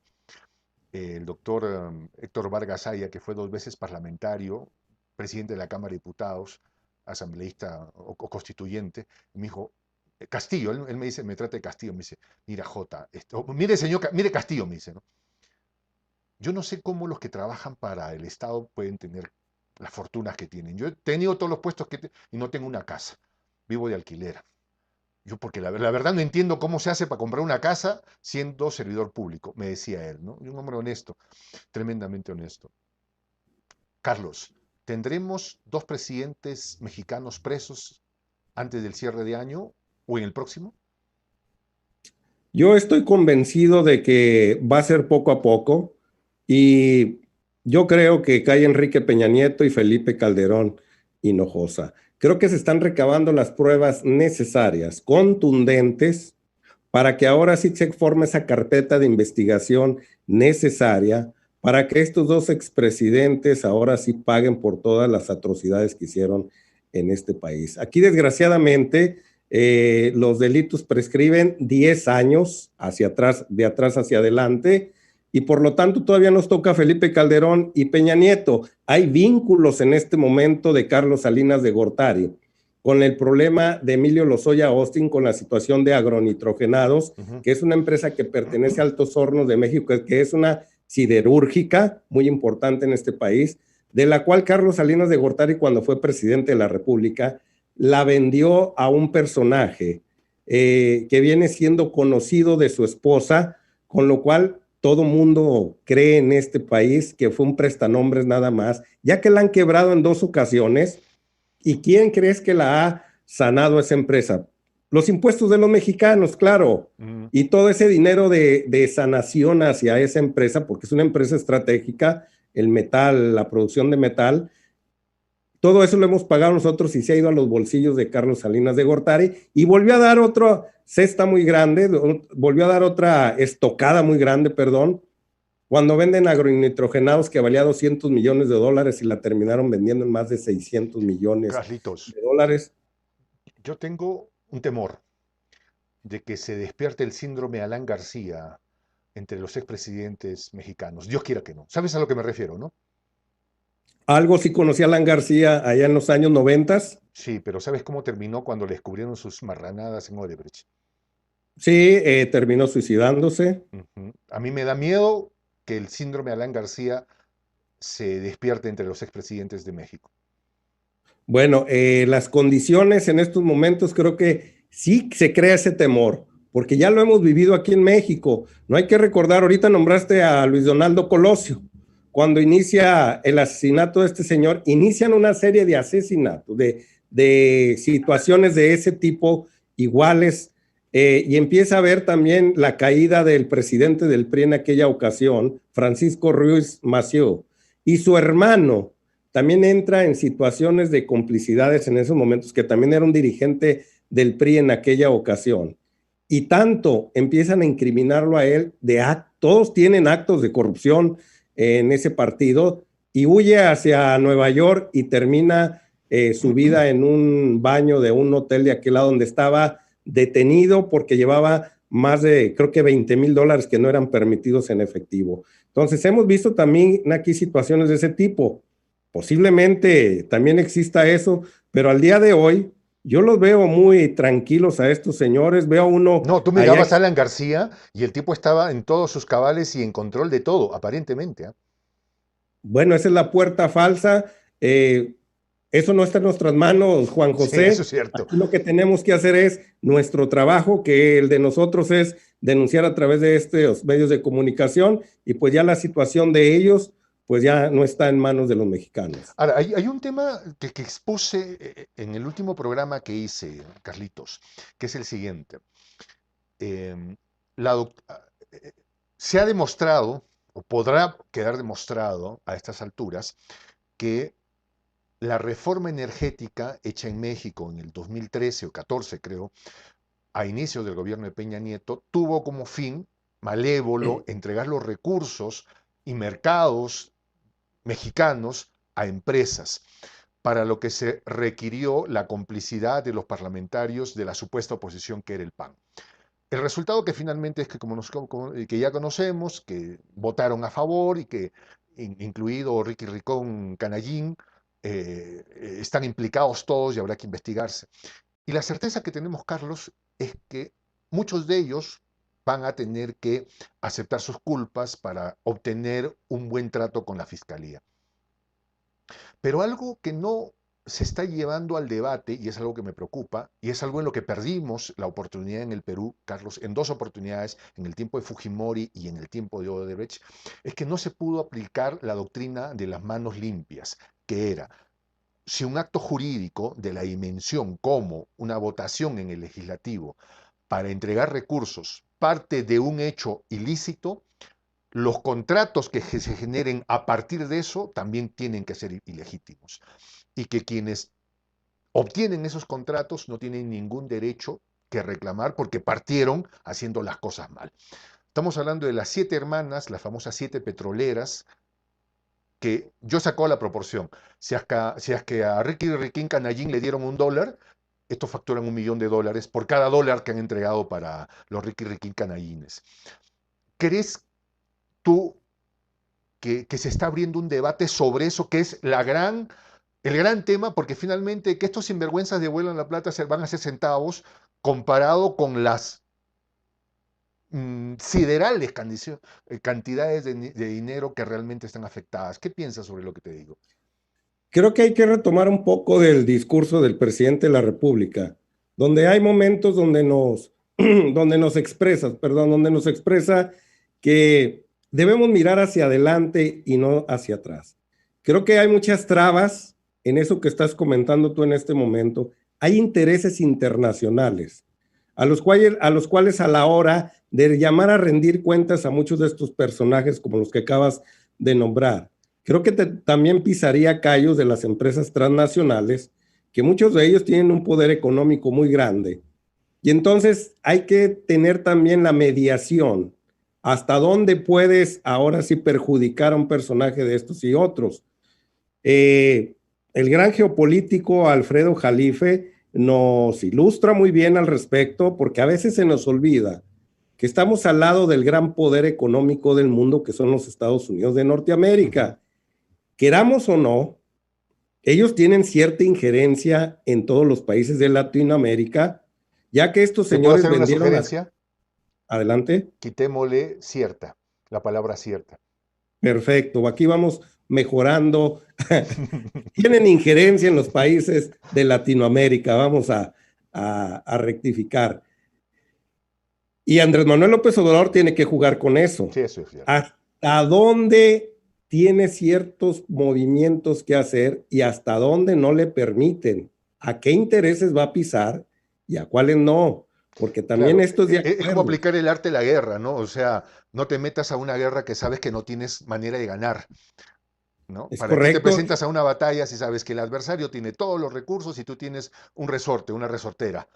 el doctor Héctor Vargas Aya, que fue 2 veces parlamentario, presidente de la Cámara de Diputados, asambleísta o constituyente, y me dijo, Castillo, él me dice, me trata de Castillo, me dice, mira Jota, mire señor, mire Castillo, me dice, ¿no? Yo no sé cómo los que trabajan para el Estado pueden tener las fortunas que tienen. Yo he tenido todos los puestos y no tengo una casa, vivo de alquiler. Yo porque la verdad no entiendo cómo se hace para comprar una casa siendo servidor público, me decía él, ¿no? Y un hombre honesto, tremendamente honesto. Carlos, ¿tendremos dos presidentes mexicanos presos antes del cierre de año o en el próximo? Yo estoy convencido de que va a ser poco a poco y yo creo que cae Enrique Peña Nieto y Felipe Calderón Hinojosa. Creo que se están recabando las pruebas necesarias, contundentes, para que ahora sí se forme esa carpeta de investigación necesaria para que estos dos expresidentes ahora sí paguen por todas las atrocidades que hicieron en este país. Aquí, desgraciadamente, los delitos prescriben 10 años hacia atrás, de atrás hacia adelante, y por lo tanto todavía nos toca Felipe Calderón y Peña Nieto. Hay vínculos en este momento de Carlos Salinas de Gortari con el problema de Emilio Lozoya Austin, con la situación de agronitrogenados, que es una empresa que pertenece a Altos Hornos de México, que es una siderúrgica muy importante en este país, de la cual Carlos Salinas de Gortari, cuando fue presidente de la República, la vendió a un personaje que viene siendo conocido de su esposa, con lo cual todo mundo cree en este país que fue un prestanombres nada más, ya que la han quebrado en 2 ocasiones. ¿Y quién crees que la ha sanado esa empresa? Los impuestos de los mexicanos, claro. Mm. Y todo ese dinero de sanación hacia esa empresa, porque es una empresa estratégica, el metal, la producción de metal, todo eso lo hemos pagado nosotros y se ha ido a los bolsillos de Carlos Salinas de Gortari y volvió a dar otra cesta muy grande, volvió a dar otra estocada muy grande, perdón, cuando venden agronitrogenados que valía $200 millones y la terminaron vendiendo en más de 600 millones Carlitos, de dólares. yo tengo un temor de que se despierte el síndrome Alan García entre los expresidentes mexicanos. Dios quiera que no. ¿Sabes a lo que me refiero, no? Algo sí conocía a Alan García allá en los años 90. Sí, pero ¿sabes cómo terminó cuando le descubrieron sus marranadas en Odebrecht? Sí, terminó suicidándose. Ujú. A mí me da miedo que el síndrome Alan García se despierte entre los expresidentes de México. Bueno, las condiciones en estos momentos creo que sí se crea ese temor, porque ya lo hemos vivido aquí en México. No hay que recordar, ahorita nombraste a Luis Donaldo Colosio. Cuando inicia el asesinato de este señor, inician una serie de asesinatos, de situaciones de ese tipo iguales, y empieza a ver también la caída del presidente del PRI en aquella ocasión, Francisco Ruiz Massieu, y su hermano también entra en situaciones de complicidades en esos momentos, que también era un dirigente del PRI en aquella ocasión. Y tanto empiezan a incriminarlo a él, todos tienen actos de corrupción en ese partido, y huye hacia Nueva York y termina su vida en un baño de un hotel de aquel lado, donde estaba detenido porque llevaba más de, creo que $20,000 que no eran permitidos en efectivo. Entonces hemos visto también aquí situaciones de ese tipo. Posiblemente también exista eso, pero al día de hoy yo los veo muy tranquilos a estos señores. Veo uno No, tú allá. mirabas a Alan García y el tipo estaba en todos sus cabales y en control de todo, aparentemente. ¿Ah? Bueno, esa es la puerta falsa. Eh, Eso no está en nuestras manos, Juan Sí, eso José. es cierto. Aquí lo que tenemos que hacer es nuestro trabajo, que el de nosotros es denunciar a través de estos medios de comunicación, y pues ya la situación de ellos pues ya no está en manos de los mexicanos. Ahora, hay un tema que expuse en el último programa que hice, Carlitos, que es el siguiente. Em, la doc- ah, eh, Se ha demostrado, o podrá quedar demostrado a estas alturas, que la reforma energética hecha en México en el 2013 o 14, creo, a inicio del gobierno de Peña Nieto, tuvo como fin malévolo entregar los recursos y mercados mexicanos a empresas, para lo que se requirió la complicidad de los parlamentarios de la supuesta oposición que era el PAN. El resultado que finalmente es que, que ya conocemos, que votaron a favor y que, incluido Ricky Ricón Canallín, están implicados todos y habrá que investigarse. Y la certeza que tenemos, Carlos, es que muchos de ellos van a tener que aceptar sus culpas para obtener un buen trato con la fiscalía. Pero algo que no se está llevando al debate, y es algo que me preocupa, y es algo en lo que perdimos la oportunidad en el Perú, Carlos, en dos oportunidades, en el tiempo de Fujimori y en el tiempo de Odebrecht, es que no se pudo aplicar la doctrina de las manos limpias, que era, si un acto jurídico de la dimensión como una votación en el legislativo para entregar recursos parte de un hecho ilícito, los contratos que se generen a partir de eso también tienen que ser ilegítimos. Y que quienes obtienen esos contratos no tienen ningún derecho que reclamar porque partieron haciendo las cosas mal. Estamos hablando de las 7 hermanas, las famosas 7 petroleras, que yo saco la proporción. Si es que a Ricky Riquín Canallín le dieron $1, estos facturan $1.000.000 por cada dólar que han entregado para los Ricky Riquín Canallines. ¿Crees tú que se está abriendo un debate sobre eso, que es el gran tema, porque finalmente que estos sinvergüenzas devuelvan la plata van a ser centavos comparado con las siderales cantidades de dinero que realmente están afectadas? ¿Qué piensas sobre lo que te digo? Creo que hay que retomar un poco del discurso del presidente de la República, donde hay momentos donde nos expresa que debemos mirar hacia adelante y no hacia atrás. Creo que hay muchas trabas en eso que estás comentando tú en este momento. Hay intereses internacionales a los cuales a la hora de llamar a rendir cuentas a muchos de estos personajes como los que acabas de nombrar, creo que también pisaría callos de las empresas transnacionales, que muchos de ellos tienen un poder económico muy grande. Y entonces hay que tener también la mediación. ¿Hasta dónde puedes ahora sí perjudicar a un personaje de estos y otros? Eh, el gran geopolítico Alfredo Jalife nos ilustra muy bien al respecto, porque a veces se nos olvida que estamos al lado del gran poder económico del mundo, que son los Estados Unidos de Norteamérica. Queramos o no, ellos tienen cierta injerencia en todos los países de Latinoamérica, ya que estos ¿Te puedo señores hacer una vendieron sugerencia? adelante. Quitémosle cierta, la palabra cierta. Perfecto, aquí vamos mejorando. Tienen injerencia en los países de Latinoamérica, vamos a rectificar. Y Andrés Manuel López Obrador tiene que jugar con eso. Sí, eso es cierto. ¿Hasta dónde tiene ciertos movimientos que hacer y hasta dónde no le permiten? ¿A qué intereses va a pisar y a cuáles no? Porque también Claro, esto es de es como acuerdo. aplicar el arte de la guerra, ¿no? O sea, no te metas a una guerra que sabes que no tienes manera de ganar, ¿no? Es ¿Para qué te correcto. presentas a una batalla si sabes que el adversario tiene todos los recursos y tú tienes un resorte, una resortera?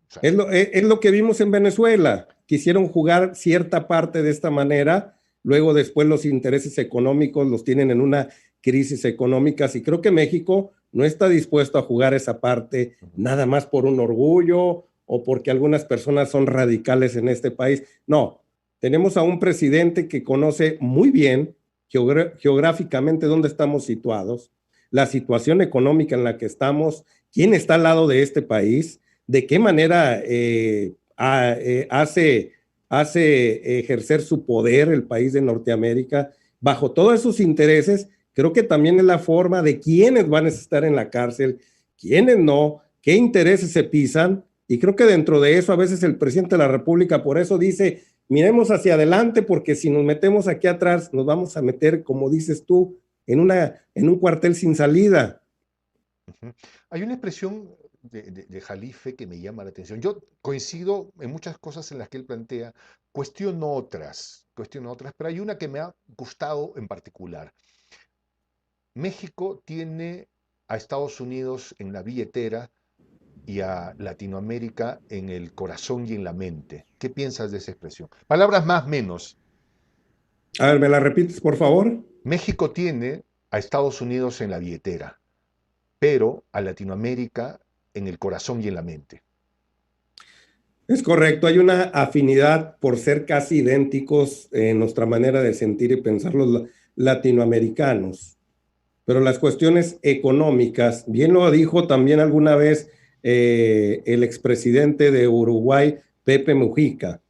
O sea, Es lo que vimos en Venezuela. Quisieron jugar cierta parte de esta manera, luego después los intereses económicos los tienen en una crisis económica, y creo que México no está dispuesto a jugar esa parte nada más por un orgullo o porque algunas personas son radicales en este país. No, tenemos a un presidente que conoce muy bien geográficamente dónde estamos situados, la situación económica en la que estamos, quién está al lado de este país, de qué manera hace ejercer su poder el país de Norteamérica. Bajo todos esos intereses, creo que también es la forma de quiénes van a estar en la cárcel, quiénes no, qué intereses se pisan, y creo que dentro de eso a veces el presidente de la República por eso dice, miremos hacia adelante, porque si nos metemos aquí atrás nos vamos a meter, como dices tú, en un cuartel sin salida. hay una expresión de Jalife que me llama la atención. Yo coincido en muchas cosas en las que él plantea, cuestiono otras, pero hay una que me ha gustado en particular. México tiene a Estados Unidos en la billetera y a Latinoamérica en el corazón y en la mente. ¿Qué piensas de esa expresión? Palabras más menos. A ver, ¿me la repites, por favor? México tiene a Estados Unidos en la billetera, pero a Latinoamérica en el corazón y en la mente. Es correcto, hay una afinidad por ser casi idénticos en nuestra manera de sentir y pensar los latinoamericanos. pero las cuestiones económicas, bien lo dijo también alguna vez el expresidente de Uruguay, Pepe Mujica,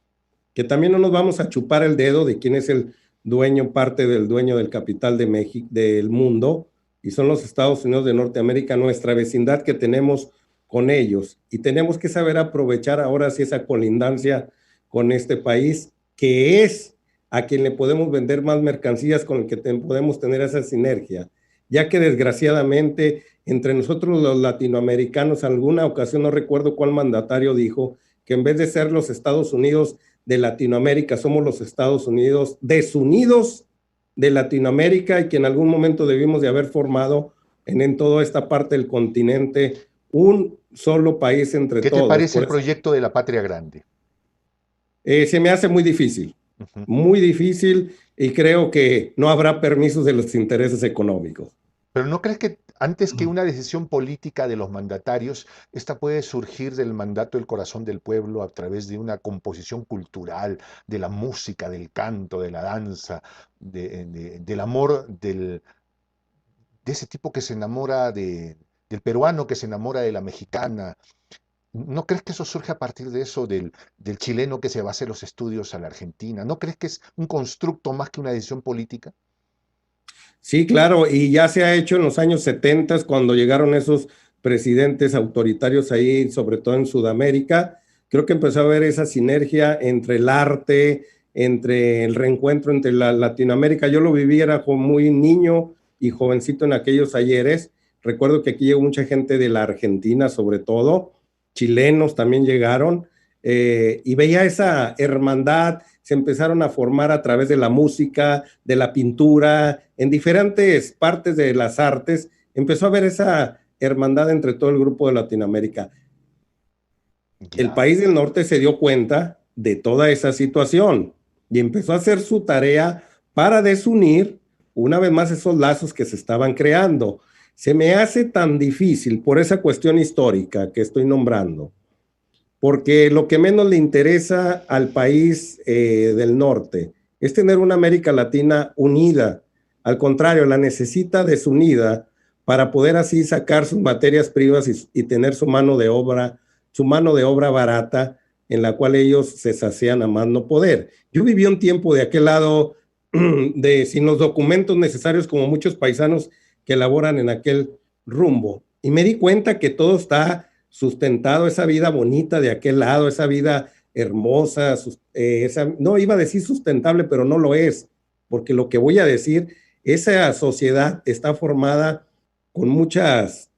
que también no nos vamos a chupar el dedo de quién es el dueño, parte del dueño del capital de México, del mundo, y son los Estados Unidos de Norteamérica, nuestra vecindad que tenemos con ellos. Y tenemos que saber aprovechar ahora sí esa colindancia con este país, que es a quien le podemos vender más mercancías, con el que podemos tener esa sinergia, ya que desgraciadamente entre nosotros los latinoamericanos, alguna ocasión, no recuerdo cuál mandatario dijo, que en vez de ser los Estados Unidos de Latinoamérica, somos los Estados Unidos desunidos de Latinoamérica, y que en algún momento debimos de haber formado en toda esta parte del continente un solo país entre ¿Qué te todos. parece Por el eso, proyecto de la patria grande? se me hace Ujú. muy difícil, y creo que no habrá permisos de los intereses económicos. Pero ¿no crees que antes que una decisión política de los mandatarios, esta puede surgir del mandato del corazón del pueblo a través de una composición cultural, de la música, del canto, de la danza, del amor de ese tipo que se enamora del peruano, que se enamora de la mexicana? ¿No crees que eso surge a partir de eso, del chileno que se va a hacer los estudios a la Argentina? ¿No crees que es un constructo más que una decisión política? Sí, claro, y ya se ha hecho en los años 70 cuando llegaron esos presidentes autoritarios ahí, sobre todo en Sudamérica. Creo que empezó a haber esa sinergia entre el arte, entre el reencuentro entre la Latinoamérica. Yo lo viví, era muy niño y jovencito en aquellos ayeres. Recuerdo que aquí llegó mucha gente de la Argentina, sobre todo, chilenos también llegaron, y veía esa hermandad, se empezaron a formar a través de la música, de la pintura, en diferentes partes de las artes, empezó a haber esa hermandad entre todo el grupo de Latinoamérica. El Ya. país del norte se dio cuenta de toda esa situación y empezó a hacer su tarea para desunir una vez más esos lazos que se estaban creando. Se me hace tan difícil por esa cuestión histórica que estoy nombrando, porque lo que menos le interesa al país del norte es tener una América Latina unida. Al contrario, la necesita desunida para poder así sacar sus materias primas y tener su mano de obra barata, en la cual ellos se sacian a más no poder. Yo viví un tiempo de aquel lado sin los documentos necesarios, como muchos paisanos que laboran en aquel rumbo, y me di cuenta que todo está sustentado, esa vida bonita de aquel lado, esa vida hermosa, no iba a decir sustentable, pero no lo es, porque lo que voy a decir, esa sociedad está formada con muchas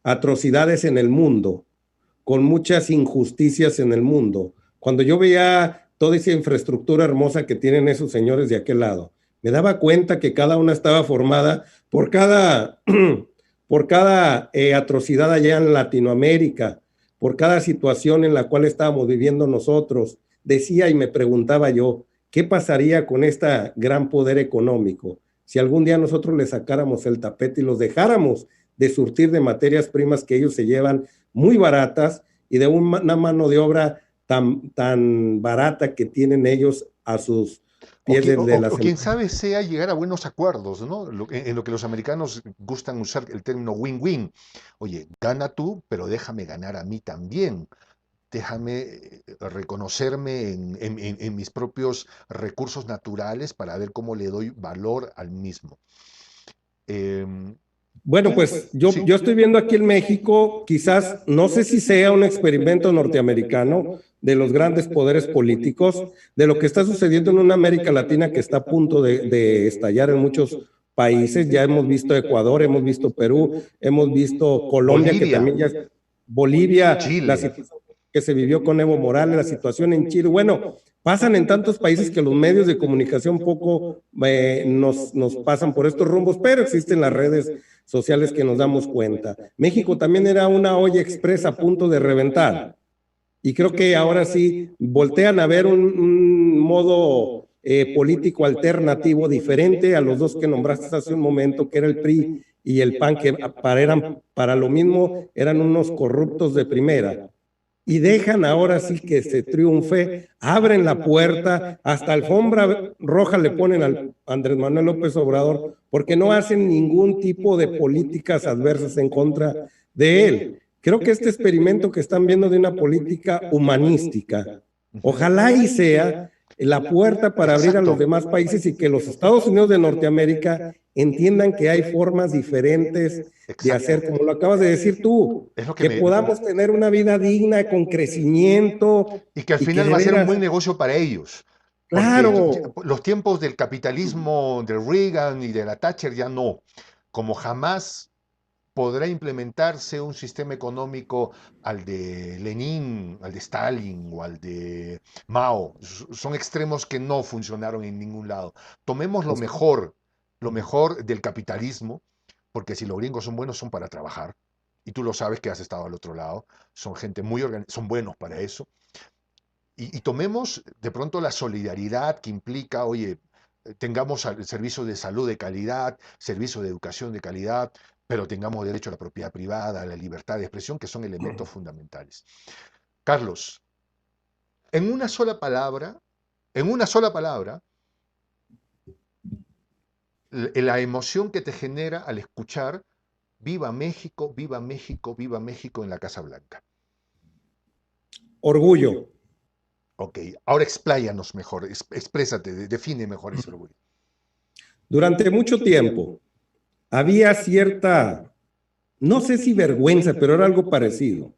atrocidades en el mundo, con muchas injusticias en el mundo. Cuando yo veía toda esa infraestructura hermosa que tienen esos señores de aquel lado, me daba cuenta que cada una estaba formada por cada atrocidad allá en Latinoamérica, por cada situación en la cual estábamos viviendo nosotros. Decía y me preguntaba yo, ¿qué pasaría con este gran poder económico si algún día nosotros le sacáramos el tapete y los dejáramos de surtir de materias primas que ellos se llevan muy baratas, y de una mano de obra tan barata que tienen ellos a sus pies de O las quién empresas? sabe sea llegar a buenos acuerdos, ¿no? En lo que los americanos gustan usar el término win-win. Oye, gana tú, pero déjame ganar a mí también. Déjame reconocerme en mis propios recursos naturales para ver cómo le doy valor al mismo. Em, Bueno, pues sí, yo estoy viendo aquí en México, quizás, no sé si sea un experimento norteamericano de los grandes poderes políticos, de lo que está sucediendo en una América Latina que está a punto de estallar en muchos países. Ya hemos visto Ecuador, hemos visto Perú, hemos visto Colombia, que Bolivia, también ya, Bolivia, la Chile. situación que se vivió con Evo Morales, la situación en Chile. Bueno, pasan en tantos países que los medios de comunicación poco nos pasan por estos rumbos, pero existen las redes sociales que nos damos cuenta. México también era una olla expresa a punto de reventar. Y creo que ahora sí voltean a ver un modo político alternativo diferente a los dos que nombraste hace un momento, que era el PRI y el PAN, que eran para lo mismo, eran unos corruptos de primera. y dejan ahora sí que se triunfe, abren la puerta, hasta alfombra roja le ponen al Andrés Manuel López Obrador, porque no hacen ningún tipo de políticas adversas en contra de él. Creo que este experimento que están viendo de una política humanística, ojalá y sea la puerta para abrir a los Exacto. demás países y que los Estados Unidos de Norteamérica entiendan que hay formas diferentes de hacer, Exacto. como lo acabas de decir tú, Es lo que que podamos tener una vida digna, con crecimiento y que al y que final de va a ser un veras, buen negocio para ellos. Porque claro, los tiempos del capitalismo de Reagan y de la Thatcher ya no. Como jamás podrá implementarse un sistema económico al de Lenin, al de Stalin o al de Mao. Son extremos que no funcionaron en ningún lado. Tomemos lo mejor del capitalismo, porque si los gringos son buenos son para trabajar. Y tú lo sabes que has estado al otro lado. Son gente muy organizada, son buenos para eso. Y tomemos de pronto la solidaridad que implica, oye, tengamos servicios de salud de calidad, servicios de educación de calidad, pero tengamos derecho a la propiedad privada, a la libertad de expresión, que son elementos fundamentales. Carlos, en una sola palabra, en una sola palabra, la emoción que te genera al escuchar Viva México, viva México, viva México en la Casa Blanca. orgullo. Ok, ahora expláyanos mejor, exprésate, define mejor ese orgullo. Durante mucho tiempo había cierta, no sé si vergüenza, pero era algo parecido.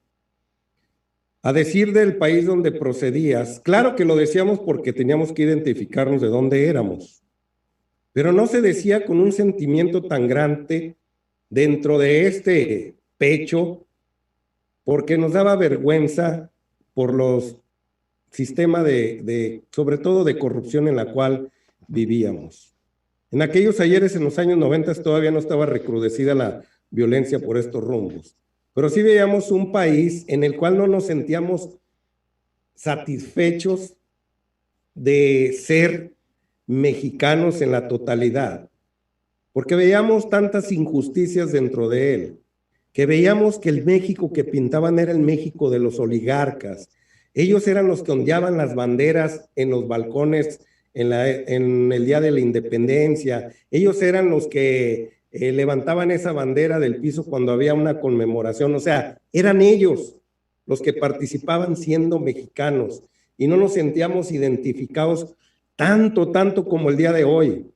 A decir del país donde procedías, claro que lo decíamos porque teníamos que identificarnos de dónde éramos, pero no se decía con un sentimiento tan grande dentro de este pecho, porque nos daba vergüenza por los sistemas sobre todo de corrupción en la cual vivíamos. En aquellos ayeres, en los años 90, todavía no estaba recrudecida la violencia por estos rumbos, pero sí veíamos un país en el cual no nos sentíamos satisfechos de ser mexicanos en la totalidad, porque veíamos tantas injusticias dentro de él, que veíamos que el México que pintaban era el México de los oligarcas. Ellos eran los que ondeaban las banderas en los balcones en el Día de la Independencia. Ellos eran los que levantaban esa bandera del piso cuando había una conmemoración. O sea, eran ellos los que participaban siendo mexicanos y no nos sentíamos identificados tanto como el día de hoy.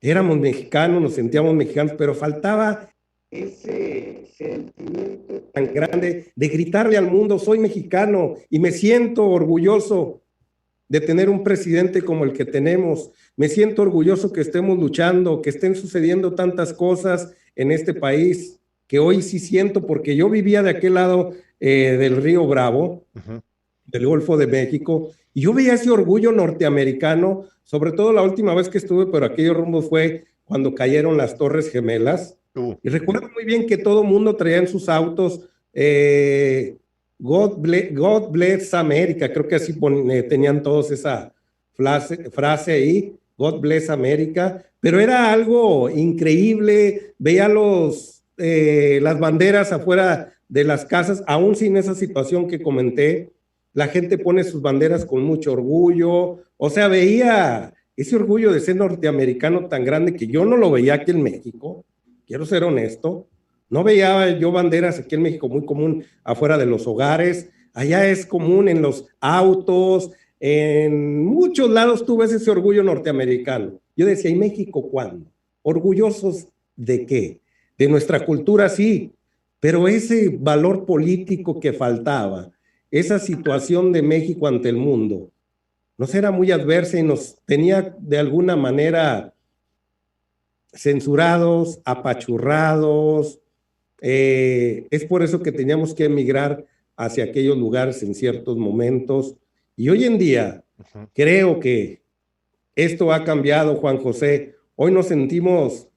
Éramos mexicanos, nos sentíamos mexicanos, pero faltaba ese sentimiento tan grande de gritarle al mundo, soy mexicano y me siento orgulloso de tener un presidente como el que tenemos. Me siento orgulloso que estemos luchando, que estén sucediendo tantas cosas en este país, que hoy sí siento, porque yo vivía de aquel lado del río Bravo, del Golfo de México, y yo veía ese orgullo norteamericano, sobre todo la última vez que estuve por aquellos rumbos fue cuando cayeron las Torres Gemelas, y recuerdo muy bien que todo el mundo traía en sus autos God bless America, creo que así tenían todos esa frase ahí, God bless America, pero era algo increíble, veía las banderas afuera de las casas, aún sin esa situación que comenté, la gente pone sus banderas con mucho orgullo, o sea, veía ese orgullo de ser norteamericano tan grande que yo no lo veía aquí en México, quiero ser honesto, no veía yo banderas aquí en México muy común afuera de los hogares, allá es común en los autos, en muchos lados tú ves ese orgullo norteamericano. Yo decía, ¿y México cuándo? ¿Orgullosos de qué? De nuestra cultura sí, pero ese valor político que faltaba, esa situación de México ante el mundo, nos era muy adversa y nos tenía de alguna manera censurados, apachurrados. Es por eso que teníamos que emigrar hacia aquellos lugares en ciertos momentos. Y hoy en día creo que esto ha cambiado, Juan José. Hoy nos sentimos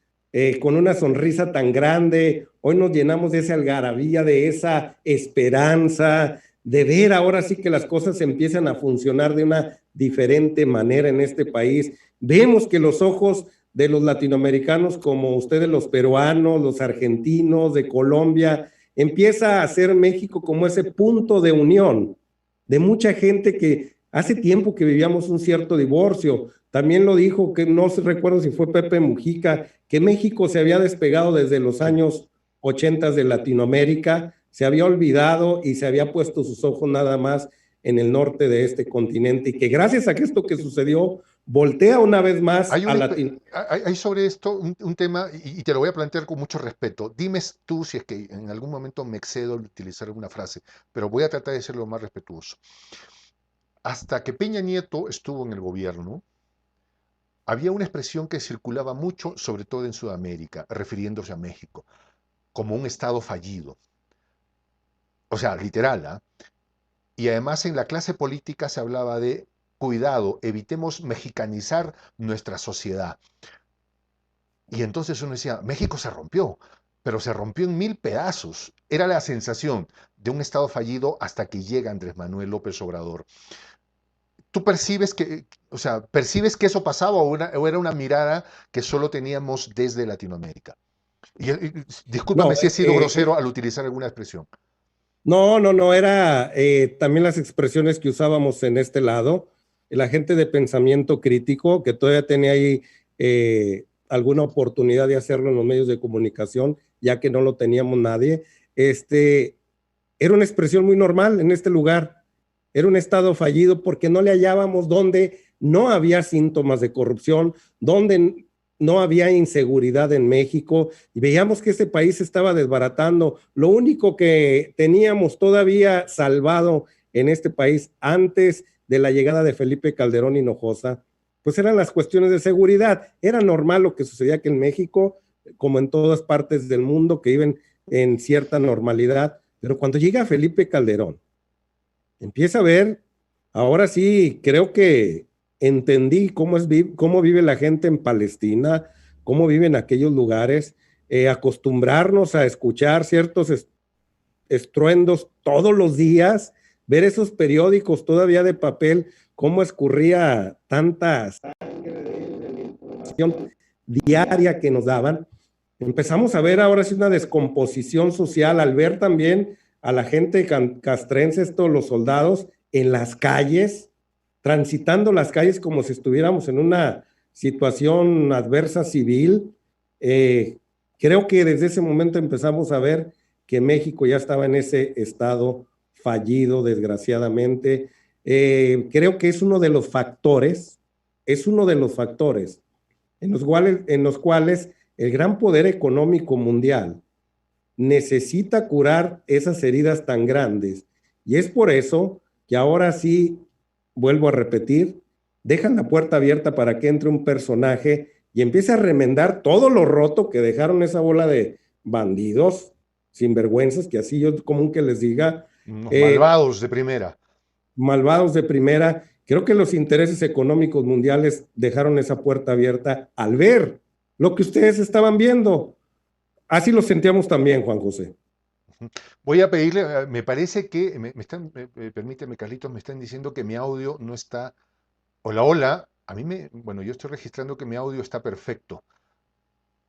con una sonrisa tan grande, hoy nos llenamos de esa algarabía, de esa esperanza, de ver ahora sí que las cosas empiezan a funcionar de una diferente manera en este país. Vemos que los ojos de los latinoamericanos como ustedes, los peruanos, los argentinos, de Colombia, empieza a ser México como ese punto de unión de mucha gente que hace tiempo que vivíamos un cierto divorcio. También lo dijo, que no recuerdo si fue Pepe Mujica, que México se había despegado desde los Sí. años 80 de Latinoamérica, se había olvidado y se había puesto sus ojos nada más en el norte de este continente y que gracias a que esto que sucedió voltea una vez más Hay, a una, Latinoamérica. hay sobre esto un tema, y te lo voy a plantear con mucho respeto. Dime tú si es que en algún momento me excedo al utilizar alguna frase, pero voy a tratar de ser lo más respetuoso. Hasta que Peña Nieto estuvo en el gobierno, había una expresión que circulaba mucho, sobre todo en Sudamérica, refiriéndose a México, como un estado fallido. O sea, literal, ¿ah? Y además en la clase política se hablaba de cuidado, evitemos mexicanizar nuestra sociedad. Y entonces uno decía, México se rompió, pero se rompió en mil pedazos. Era la sensación de un estado fallido hasta que llega Andrés Manuel López Obrador. ¿Tú percibes que, o sea, percibes que eso pasaba o era una mirada que solo teníamos desde Latinoamérica? Y discúlpame No, si he sido grosero al utilizar alguna expresión. no, era también las expresiones que usábamos en este lado, la gente de pensamiento crítico, que todavía tenía ahí alguna oportunidad de hacerlo en los medios de comunicación, ya que no lo teníamos nadie, era una expresión muy normal en este lugar, era un estado fallido porque no le hallábamos donde no había síntomas de corrupción, donde no había inseguridad en México y veíamos que este país se estaba desbaratando. Lo único que teníamos todavía salvado en este país antes de la llegada de Felipe Calderón Hinojosa, pues eran las cuestiones de seguridad. Era normal lo que sucedía que en México, como en todas partes del mundo, que viven en cierta normalidad, pero cuando llega Felipe Calderón, empieza a ver, ahora sí, creo que entendí cómo vive la gente en Palestina, cómo vive en aquellos lugares, acostumbrarnos a escuchar ciertos estruendos todos los días, ver esos periódicos todavía de papel, cómo escurría tanta información diaria que nos daban. Empezamos a ver ahora sí una descomposición social al ver también a la gente castrense, todos los soldados, en las calles, transitando las calles como si estuviéramos en una situación adversa civil. Creo que desde ese momento empezamos a ver que México ya estaba en ese estado fallido, desgraciadamente. Creo que es uno de los factores en los cuales el gran poder económico mundial necesita curar esas heridas tan grandes. Y es por eso que ahora sí, vuelvo a repetir, dejan la puerta abierta para que entre un personaje y empiece a remendar todo lo roto que dejaron esa bola de bandidos, sinvergüenzas, que así yo común que les diga, Unos eh, malvados de primera. malvados de primera. Creo que los intereses económicos mundiales dejaron esa puerta abierta al ver lo que ustedes estaban viendo. Así lo sentíamos también, Juan José. Voy a pedirle, me parece que, permíteme Carlitos, me están diciendo que mi audio no está, hola, hola, bueno, yo estoy registrando que mi audio está perfecto.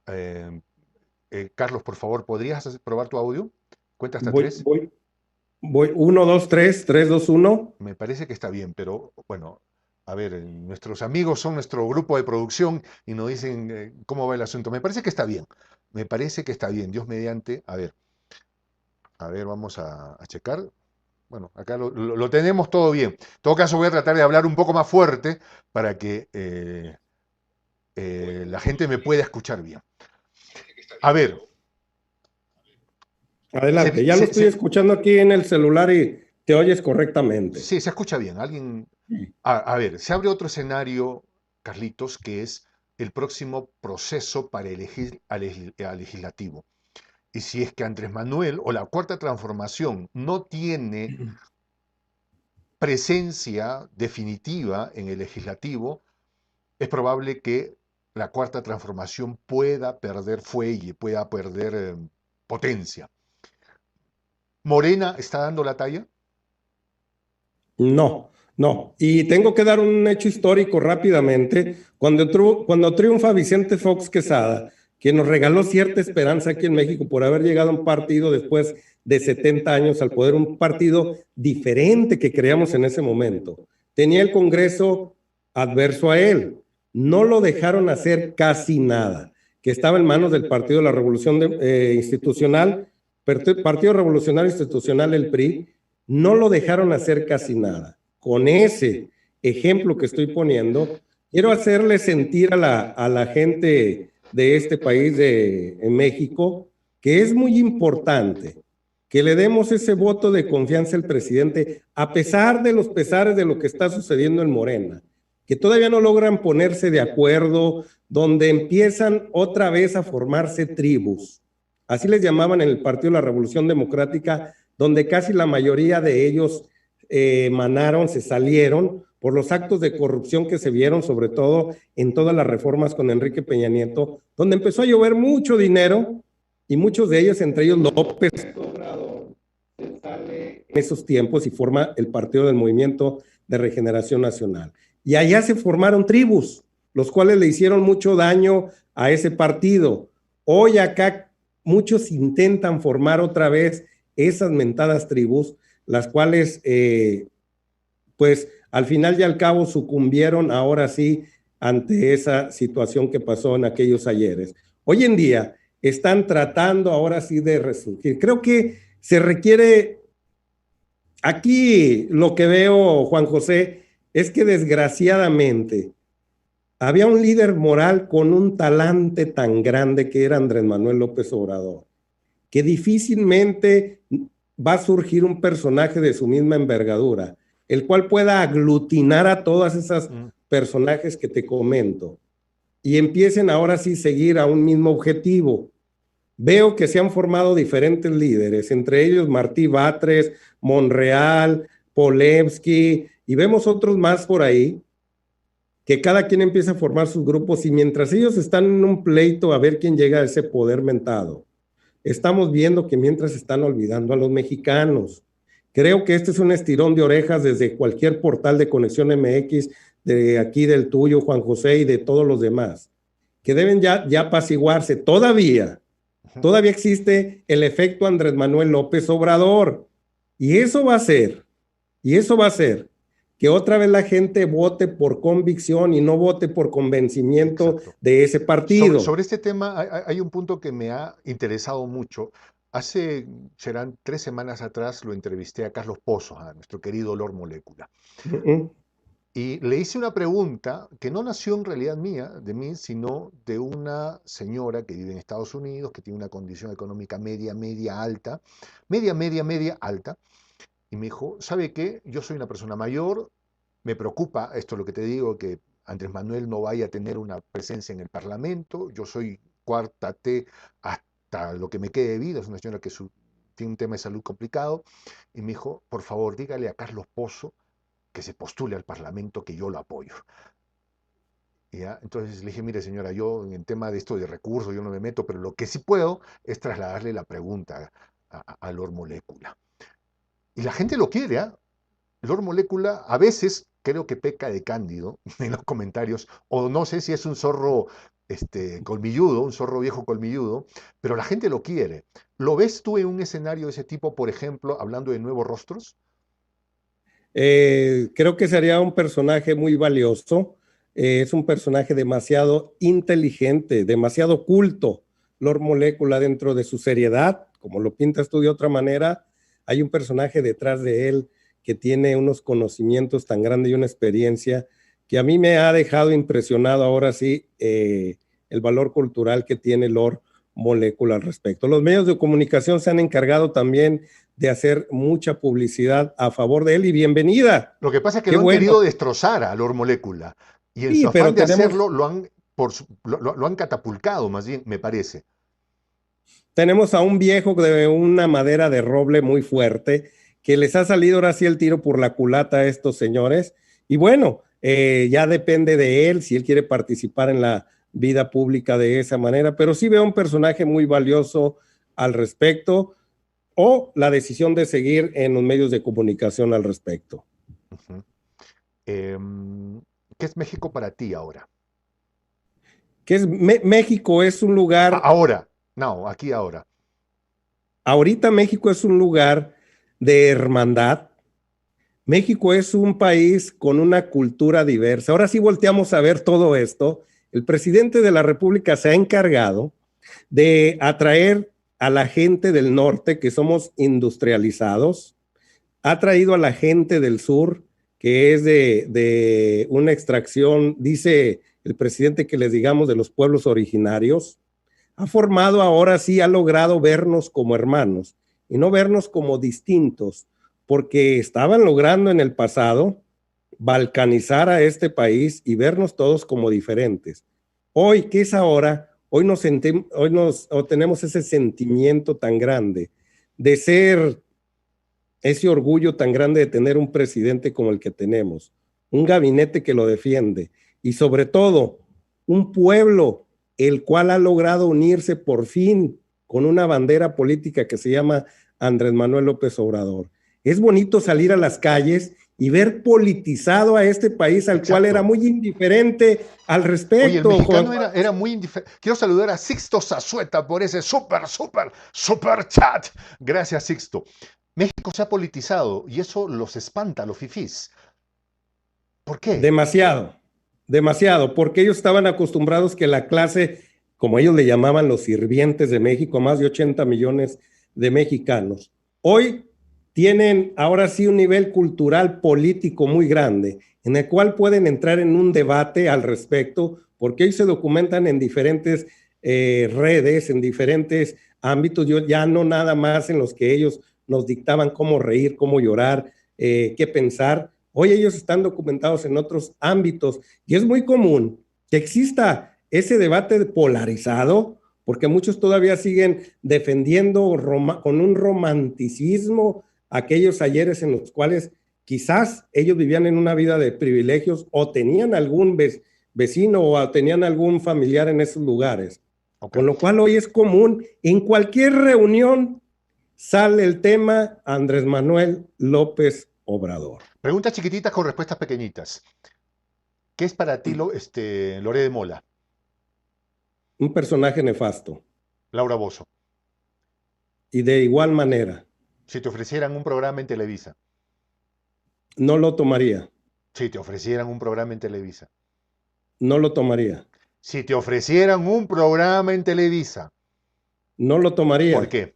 Eh, Carlos, por favor, ¿podrías probar tu audio? Cuenta hasta Voy, tres. voy, voy. 1, 2, 3, 3, 2, 1. Me parece que está bien, pero bueno, a ver, nuestros amigos son nuestro grupo de producción y nos dicen cómo va el asunto. Me parece que está bien, me parece que está bien, Dios mediante. A ver, vamos a checar. Bueno, acá lo tenemos todo bien. En todo caso, voy a tratar de hablar un poco más fuerte para que la gente me pueda escuchar bien. A ver, Adelante, ya lo estoy escuchando aquí en el celular y te oyes correctamente. sí, se escucha bien. A ver, se abre otro escenario, Carlitos, que es el próximo proceso para elegir al legislativo. Y si es que Andrés Manuel o la Cuarta Transformación no tiene presencia definitiva en el legislativo, es probable que la Cuarta Transformación pueda perder fuelle, pueda perder potencia. ¿Morena está dando la talla? No, no. Y tengo que dar un hecho histórico rápidamente. Cuando triunfa Vicente Fox Quesada, que nos regaló cierta esperanza aquí en México por haber llegado a un partido después de 70 años al poder, un partido diferente que creamos en ese momento. Tenía el Congreso adverso a él, no lo dejaron hacer casi nada, que estaba en manos del Partido de la Revolución Institucional, Partido Revolucionario Institucional, el PRI, no lo dejaron hacer casi nada. Con ese ejemplo que estoy poniendo, quiero hacerle sentir a la gente de este país, en México, que es muy importante que le demos ese voto de confianza al presidente, a pesar de los pesares de lo que está sucediendo en Morena, que todavía no logran ponerse de acuerdo, donde empiezan otra vez a formarse tribus. Así les llamaban en el Partido de la Revolución Democrática, donde casi la mayoría de ellos emanaron, se salieron por los actos de corrupción que se vieron, sobre todo en todas las reformas con Enrique Peña Nieto, donde empezó a llover mucho dinero y muchos de ellos, entre ellos López Obrador, se sale en esos tiempos y forma el Partido del Movimiento de Regeneración Nacional. Y allá se formaron tribus, los cuales le hicieron mucho daño a ese partido. Hoy acá muchos intentan formar otra vez esas mentadas tribus, las cuales pues al final y al cabo sucumbieron ahora sí ante esa situación que pasó en aquellos ayeres. Hoy en día están tratando ahora sí de resurgir. Creo que se requiere, aquí lo que veo, Juan José, es que desgraciadamente había un líder moral con un talante tan grande que era Andrés Manuel López Obrador, que difícilmente va a surgir un personaje de su misma envergadura, el cual pueda aglutinar a todas esas personajes que te comento y empiecen ahora sí seguir a un mismo objetivo. Veo que se han formado diferentes líderes, entre ellos Martí Batres, Monreal, Polevsky, y vemos otros más por ahí, que cada quien empieza a formar sus grupos y mientras ellos están en un pleito a ver quién llega a ese poder mentado, estamos viendo que mientras están olvidando a los mexicanos. Creo que este es un estirón de orejas desde cualquier portal de Conexión MX, de aquí del tuyo, Juan José, y de todos los demás, que deben ya apaciguarse. Todavía existe el efecto Andrés Manuel López Obrador. Y eso va a ser que otra vez la gente vote por convicción y no vote por convencimiento. Exacto. De ese partido. Sobre este tema hay un punto que me ha interesado mucho. Serán 3 semanas atrás, lo entrevisté a Carlos Pozos, a nuestro querido Lord Molécula. Y le hice una pregunta que no nació en realidad de mí, sino de una señora que vive en Estados Unidos, que tiene una condición económica media, alta, media, alta. Y me dijo, ¿sabe qué? Yo soy una persona mayor, me preocupa esto lo que te digo, que Andrés Manuel no vaya a tener una presencia en el Parlamento, yo soy cuarta T hasta lo que me quede de vida, es una señora que tiene un tema de salud complicado, y me dijo, por favor, dígale a Carlos Pozo que se postule al Parlamento, que yo lo apoyo. ¿Ya? Entonces le dije, mire señora, yo en el tema de esto de recursos yo no me meto, pero lo que sí puedo es trasladarle la pregunta a Lord Molécula. Y la gente lo quiere, ¿eh? Lord Molécula a veces creo que peca de cándido en los comentarios, o no sé si es un zorro colmilludo, un zorro viejo colmilludo, pero la gente lo quiere. ¿Lo ves tú en un escenario de ese tipo, por ejemplo, hablando de nuevos rostros? Creo que sería un personaje muy valioso. Es un personaje demasiado inteligente, demasiado culto. Lord Molécula, dentro de su seriedad, como lo pintas tú de otra manera, hay un personaje detrás de él que tiene unos conocimientos tan grandes y una experiencia que a mí me ha dejado impresionado ahora sí el valor cultural que tiene Lord Molécula al respecto. Los medios de comunicación se han encargado también de hacer mucha publicidad a favor de él y bienvenida. Lo que pasa es que lo han querido destrozar a Lord Molécula y en su afán de hacerlo lo han catapultado, más bien, me parece. Tenemos a un viejo de una madera de roble muy fuerte que les ha salido ahora sí el tiro por la culata a estos señores y bueno, ya depende de él si él quiere participar en la vida pública de esa manera, pero sí veo un personaje muy valioso al respecto o la decisión de seguir en los medios de comunicación al respecto. ¿Qué es México para ti ahora? que es México es un lugar, Ahora, no, aquí ahora. ahorita México es un lugar de hermandad. México es un país con una cultura diversa. Ahora sí volteamos a ver todo esto. El presidente de la República se ha encargado de atraer a la gente del norte, que somos industrializados, ha traído a la gente del sur, que es de una extracción, dice el presidente que les digamos de los pueblos originarios, ha formado ahora sí, ha logrado vernos como hermanos y no vernos como distintos, porque estaban logrando en el pasado balcanizar a este país y vernos todos como diferentes. Hoy, ¿qué es ahora? Hoy tenemos ese sentimiento tan grande de ser, ese orgullo tan grande de tener un presidente como el que tenemos, un gabinete que lo defiende y sobre todo un pueblo el cual ha logrado unirse por fin con una bandera política que se llama Andrés Manuel López Obrador. Es bonito salir a las calles y ver politizado a este país al cual era muy indiferente al Oye, el respecto. mexicano era muy indiferente. Quiero saludar a Sixto Zazueta por ese super chat. Gracias, Sixto. México se ha politizado y eso los espanta, los fifís. ¿Por qué? Demasiado, demasiado, porque ellos estaban acostumbrados que la clase, como ellos le llamaban los sirvientes de México, más de 80 millones de mexicanos, hoy tienen ahora sí un nivel cultural político muy grande, en el cual pueden entrar en un debate al respecto, porque ellos se documentan en diferentes redes, en diferentes ámbitos, ya no nada más en los que ellos nos dictaban cómo reír, cómo llorar, qué pensar. Hoy ellos están documentados en otros ámbitos y es muy común que exista ese debate polarizado, porque muchos todavía siguen defendiendo con un romanticismo aquellos ayeres en los cuales quizás ellos vivían en una vida de privilegios o tenían algún vecino o tenían algún familiar en esos lugares. Okay. Con lo cual hoy es común, en cualquier reunión sale el tema Andrés Manuel López Obrador. Preguntas chiquititas con respuestas pequeñitas. ¿Qué es para ti Loré de Mola? Un personaje nefasto. Laura Bozzo. Y de igual manera. Si te ofrecieran un programa en Televisa. No lo tomaría. Si te ofrecieran un programa en Televisa. No lo tomaría. Si te ofrecieran un programa en Televisa. No lo tomaría. ¿Por qué?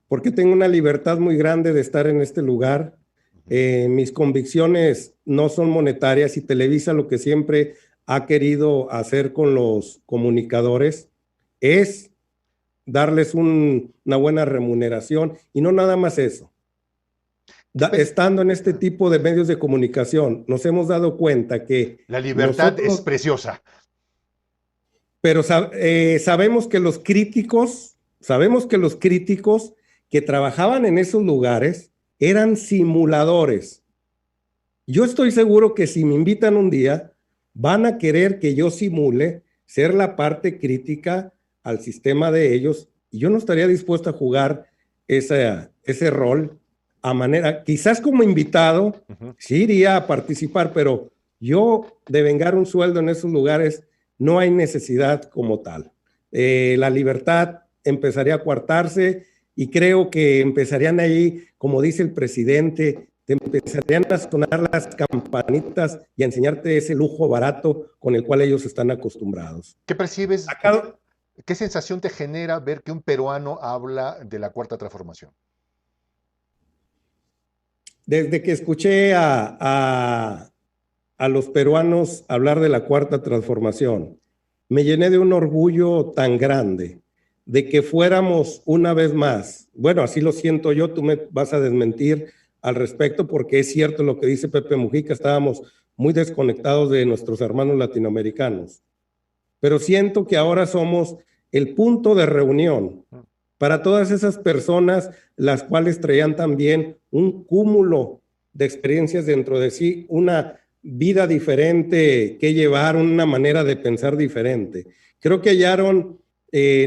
Porque tengo una libertad muy grande de estar en este lugar. Mis convicciones no son monetarias y Televisa lo que siempre ha querido hacer con los comunicadores es darles una buena remuneración y no nada más eso. Estando en este tipo de medios de comunicación, nos hemos dado cuenta que la libertad es preciosa. Pero sabemos que los críticos que trabajaban en esos lugares eran simuladores. Yo estoy seguro que si me invitan un día, van a querer que yo simule ser la parte crítica al sistema de ellos, y yo no estaría dispuesto a jugar ese rol a manera, quizás como invitado, sí iría a participar, pero yo de vengar un sueldo en esos lugares no hay necesidad como tal. La libertad empezaría a coartarse y creo que empezarían ahí, como dice el presidente, te empezarían a sonar las campanitas y a enseñarte ese lujo barato con el cual ellos están acostumbrados. ¿Qué percibes? ¿Qué sensación te genera ver que un peruano habla de la Cuarta Transformación? Desde que escuché a los peruanos hablar de la Cuarta Transformación, me llené de un orgullo tan grande de que fuéramos una vez más, bueno, así lo siento yo, tú me vas a desmentir al respecto, porque es cierto lo que dice Pepe Mujica, estábamos muy desconectados de nuestros hermanos latinoamericanos, pero siento que ahora somos el punto de reunión para todas esas personas, las cuales traían también un cúmulo de experiencias dentro de sí, una vida diferente que llevar, una manera de pensar diferente. Creo que hallaron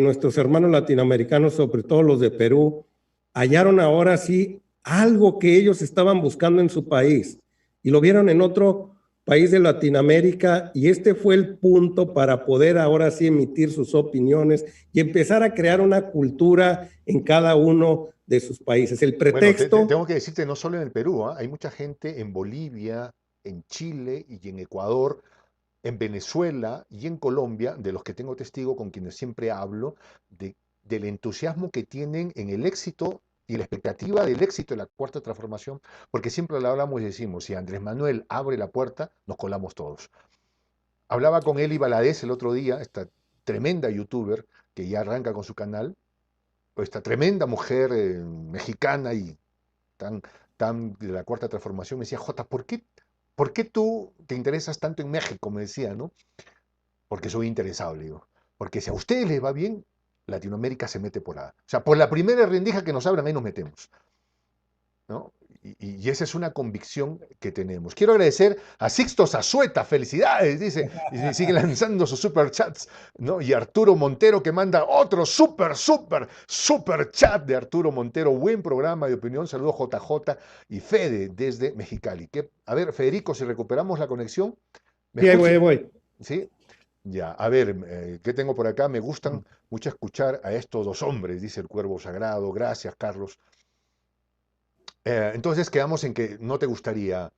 nuestros hermanos latinoamericanos, sobre todo los de Perú, hallaron ahora sí algo que ellos estaban buscando en su país y lo vieron en otro país de Latinoamérica, y este fue el punto para poder ahora sí emitir sus opiniones y empezar a crear una cultura en cada uno de sus países. El Bueno, pretexto... tengo que decirte, no solo en el Perú, ¿ah? Hay mucha gente en Bolivia, en Chile y en Ecuador, en Venezuela y en Colombia, de los que tengo testigo con quienes siempre hablo, del entusiasmo que tienen en el éxito y la expectativa del éxito de la cuarta transformación, porque siempre lo hablamos y decimos, si Andrés Manuel abre la puerta, nos colamos todos. Hablaba con Eli Valadez el otro día, esta tremenda youtuber que ya arranca con su canal, o esta tremenda mujer mexicana y tan, tan de la cuarta transformación, me decía, Jota, por qué tú te interesas tanto en México? Me decía, ¿no? Porque soy interesado, le digo. Porque si a ustedes les va bien, Latinoamérica se mete por ahí. O sea, por la primera rendija que nos abran, ahí nos metemos, ¿no? Y esa es una convicción que tenemos. Quiero agradecer a Sixto Zazueta, felicidades, dice, y sigue lanzando sus superchats, ¿no? Y Arturo Montero que manda otro super chat de Arturo Montero. Buen programa de opinión. Saludos JJ y Fede desde Mexicali. A ver, Federico, si recuperamos la conexión, ¿me Sí, ahí escuchas? voy. ¿Sí? Ya, a ver, ¿qué tengo por acá? Me gustan mucho escuchar a estos dos hombres, dice el Cuervo Sagrado. Gracias, Carlos. Entonces quedamos en que no te gustaría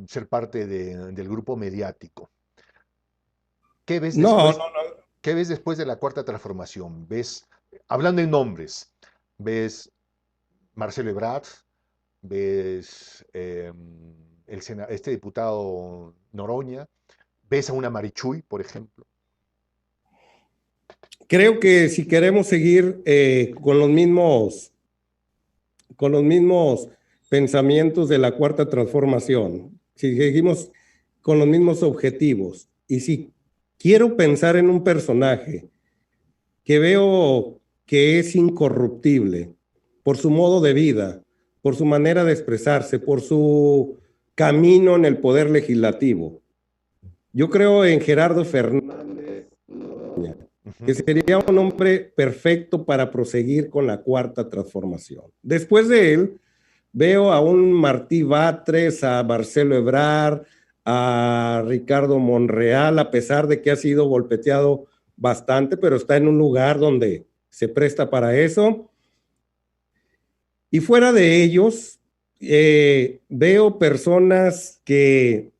ser parte del grupo mediático. ¿Qué ves No, después, no, no. qué ves después de la cuarta transformación? ¿Ves, hablando en nombres, ves Marcelo Ebrard, ves este diputado Noroña, ves a una Marichuy, por ejemplo? Creo que si queremos seguir con los mismos pensamientos de la cuarta transformación, si seguimos con los mismos objetivos, y si quiero pensar en un personaje que veo que es incorruptible por su modo de vida, por su manera de expresarse, por su camino en el poder legislativo, yo creo en Gerardo Fernández, que Ujú. sería un hombre perfecto para proseguir con la cuarta transformación. Después de él, veo a un Martí Batres, a Marcelo Ebrard, a Ricardo Monreal, a pesar de que ha sido golpeteado bastante, pero está en un lugar donde se presta para eso. Y fuera de ellos, veo personas que,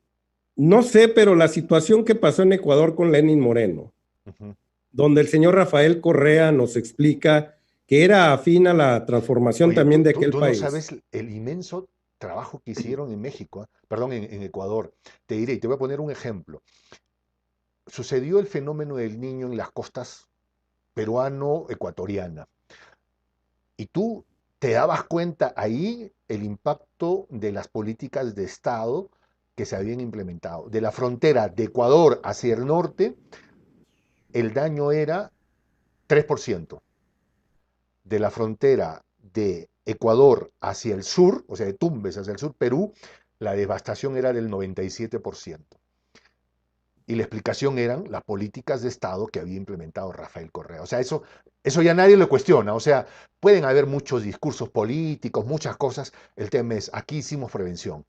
no sé, pero la situación que pasó en Ecuador con Lenín Moreno, Ujú. donde el señor Rafael Correa nos explica que era afín a la transformación Oye, también de aquel tú no país. sabes el inmenso trabajo que hicieron en México, perdón, en Ecuador. Te diré, te voy a poner un ejemplo. Sucedió el fenómeno del niño en las costas peruano-ecuatoriana. Y tú te dabas cuenta ahí el impacto de las políticas de Estado que se habían implementado. De la frontera de Ecuador hacia el norte, el daño era 3%. De la frontera de Ecuador hacia el sur, o sea, de Tumbes hacia el sur, Perú, la devastación era del 97%. Y la explicación eran las políticas de Estado que había implementado Rafael Correa. O sea, eso ya nadie lo cuestiona. O sea, pueden haber muchos discursos políticos, muchas cosas. El tema es, aquí hicimos prevención.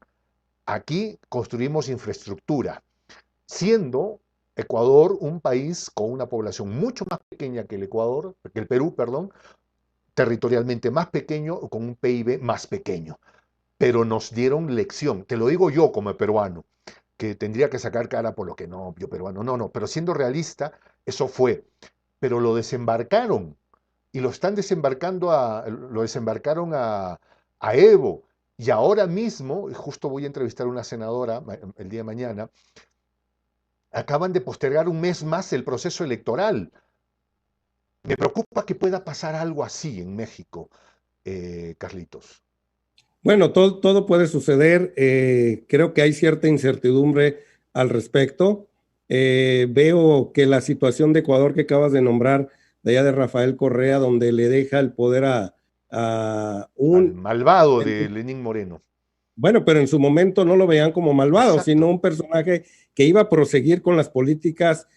Aquí construimos infraestructura, siendo Ecuador un país con una población mucho más pequeña que el Ecuador, que el Perú, perdón, territorialmente más pequeño, con un PIB más pequeño. Pero nos dieron lección. Te lo digo yo como peruano, que tendría que sacar cara por lo que no, yo peruano, no, pero siendo realista, eso fue. Pero lo desembarcaron y lo están desembarcando lo desembarcaron a Evo. Y ahora mismo, y justo voy a entrevistar a una senadora el día de mañana, acaban de postergar un mes más el proceso electoral. Me preocupa que pueda pasar algo así en México, Carlitos. Bueno, todo puede suceder. Creo que hay cierta incertidumbre al respecto. Veo que la situación de Ecuador que acabas de nombrar, de allá de Rafael Correa, donde le deja el poder a Al un... malvado de Lenín Moreno. Bueno, pero en su momento no lo veían como malvado, sino Exacto. un personaje que iba a proseguir con las políticas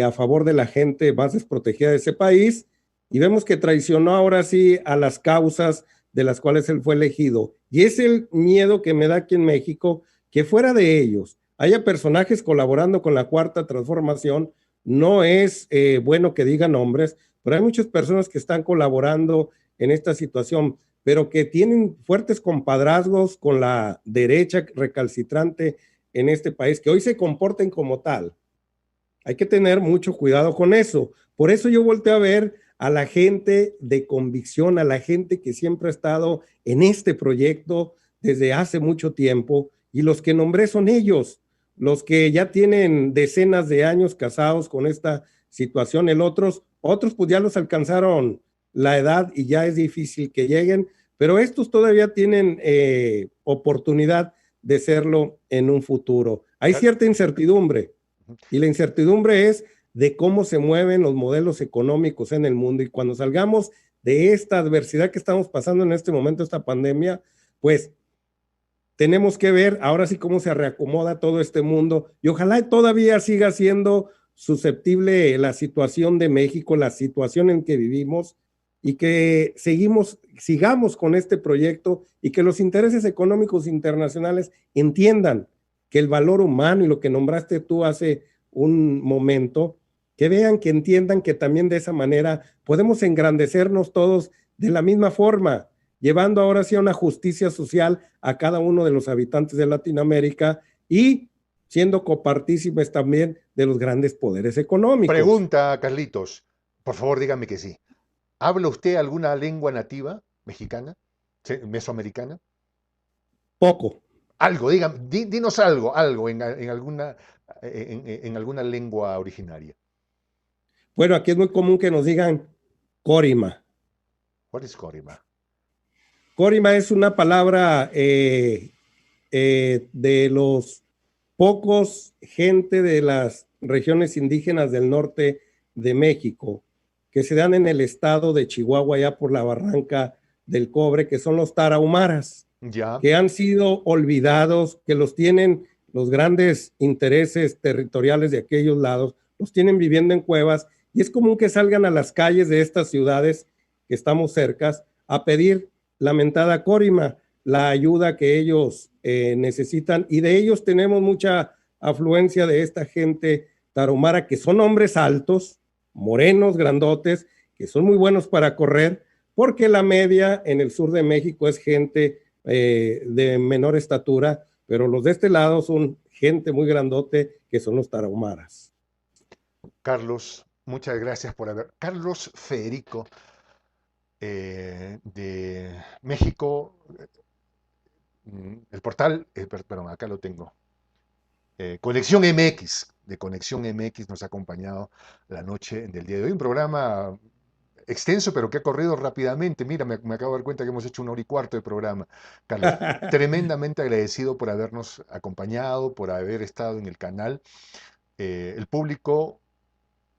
a favor de la gente más desprotegida de ese país. Y vemos que traicionó ahora sí a las causas de las cuales él fue elegido. Y es el miedo que me da aquí en México, que fuera de ellos haya personajes colaborando con la Cuarta Transformación. No es bueno que digan nombres, pero hay muchas personas que están colaborando en esta situación, pero que tienen fuertes compadrazgos con la derecha recalcitrante en este país, que hoy se comporten como tal. Hay que tener mucho cuidado con eso. Por eso yo volteo a ver a la gente de convicción, a la gente que siempre ha estado en este proyecto desde hace mucho tiempo, y los que nombré son ellos, los que ya tienen decenas de años casados con esta situación. Otros pues ya los alcanzaron la edad y ya es difícil que lleguen, pero estos todavía tienen oportunidad de serlo en un futuro. Hay cierta incertidumbre, y la incertidumbre es de cómo se mueven los modelos económicos en el mundo, y cuando salgamos de esta adversidad que estamos pasando en este momento, esta pandemia, pues tenemos que ver ahora sí cómo se reacomoda todo este mundo, y ojalá todavía siga siendo susceptible la situación de México, la situación en que vivimos, y que sigamos con este proyecto, y que los intereses económicos internacionales entiendan que el valor humano y lo que nombraste tú hace un momento, que vean, que entiendan que también de esa manera podemos engrandecernos todos de la misma forma, llevando ahora sí a una justicia social a cada uno de los habitantes de Latinoamérica y siendo copartícipes también de los grandes poderes económicos. Pregunta, Carlitos. Por favor, dígame que sí. ¿Habla usted alguna lengua nativa mexicana, mesoamericana? Poco. Algo, dígame, dinos algo en alguna lengua originaria. Bueno, aquí es muy común que nos digan Corima. What is Corima? Corima es una palabra de los pocos gente de las regiones indígenas del norte de México, que se dan en el estado de Chihuahua, ya por la Barranca del Cobre, que son los tarahumaras, Ya. que han sido olvidados, que los tienen los grandes intereses territoriales de aquellos lados, los tienen viviendo en cuevas, y es común que salgan a las calles de estas ciudades que estamos cercas a pedir la mentada Corima, la ayuda que ellos necesitan, y de ellos tenemos mucha afluencia de esta gente tarahumara, que son hombres altos, morenos, grandotes, que son muy buenos para correr, porque la media en el sur de México es gente de menor estatura, pero los de este lado son gente muy grandote, que son los tarahumaras. Carlos, muchas gracias por haber. Carlos Federico, de México, el portal, perdón, acá lo tengo. Conexión MX, de Conexión MX, nos ha acompañado la noche del día de hoy. Un programa extenso, pero que ha corrido rápidamente. Mira, me acabo de dar cuenta que hemos hecho 1 hora y cuarto de programa. Carlos, tremendamente agradecido por habernos acompañado, por haber estado en el canal. El público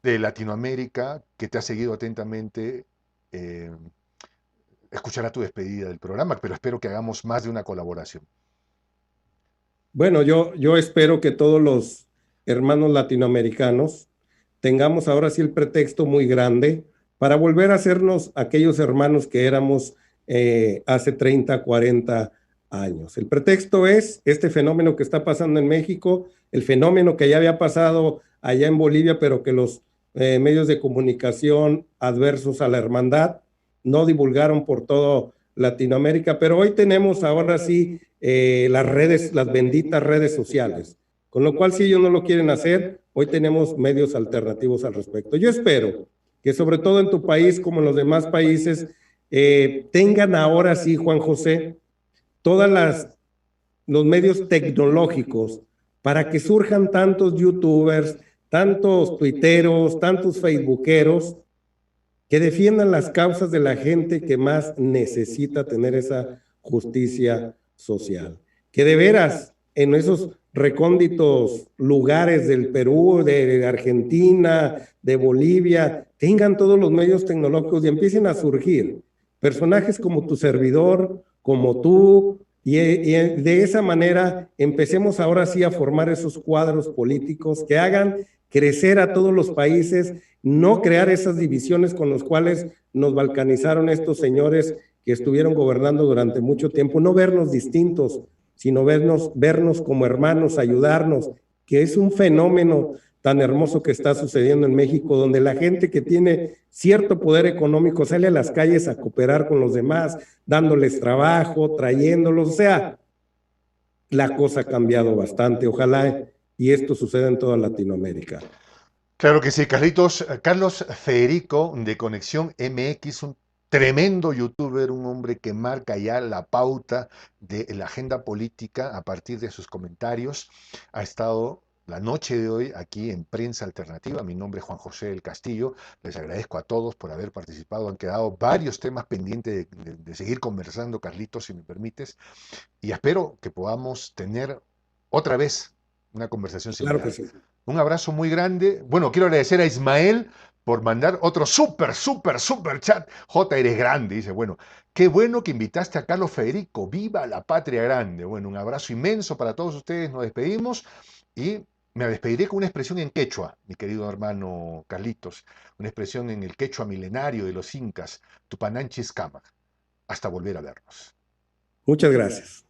de Latinoamérica que te ha seguido atentamente escuchará tu despedida del programa, pero espero que hagamos más de una colaboración. Bueno, yo espero que todos los hermanos latinoamericanos tengamos ahora sí el pretexto muy grande para volver a hacernos aquellos hermanos que éramos hace 30, 40 años. El pretexto es este fenómeno que está pasando en México, el fenómeno que ya había pasado allá en Bolivia, pero que los medios de comunicación adversos a la hermandad no divulgaron por todo Latinoamérica, pero hoy tenemos ahora sí las redes, las benditas redes sociales, con lo cual si ellos no lo quieren hacer, hoy tenemos medios alternativos al respecto. Yo espero que sobre todo en tu país, como en los demás países, tengan ahora sí, Juan José, todas los medios tecnológicos para que surjan tantos youtubers, tantos tuiteros, tantos facebookeros, que defiendan las causas de la gente que más necesita tener esa justicia social. Que de veras, en esos recónditos lugares del Perú, de Argentina, de Bolivia, tengan todos los medios tecnológicos y empiecen a surgir personajes como tu servidor, como tú, y de esa manera empecemos ahora sí a formar esos cuadros políticos que hagan crecer a todos los países, no crear esas divisiones con los cuales nos balcanizaron estos señores que estuvieron gobernando durante mucho tiempo, no vernos distintos, sino vernos como hermanos, ayudarnos, que es un fenómeno tan hermoso que está sucediendo en México, donde la gente que tiene cierto poder económico sale a las calles a cooperar con los demás, dándoles trabajo, trayéndolos, o sea, la cosa ha cambiado bastante, ojalá y esto suceda en toda Latinoamérica. Claro que sí, Carlitos. Carlos Federico de Conexión MX, un tremendo youtuber, un hombre que marca ya la pauta de la agenda política a partir de sus comentarios. Ha estado la noche de hoy aquí en Prensa Alternativa. Mi nombre es Juan José del Castillo. Les agradezco a todos por haber participado. Han quedado varios temas pendientes de seguir conversando, Carlitos, si me permites. Y espero que podamos tener otra vez una conversación Claro que similar. sí. Un abrazo muy grande. Bueno, quiero agradecer a Ismael por mandar otro súper chat. J, eres grande. Dice, bueno, qué bueno que invitaste a Carlos Federico. Viva la patria grande. Bueno, un abrazo inmenso para todos ustedes. Nos despedimos y me despediré con una expresión en quechua, mi querido hermano Carlitos. Una expresión en el quechua milenario de los incas. Tupananchis Cama. Hasta volver a vernos. Muchas gracias.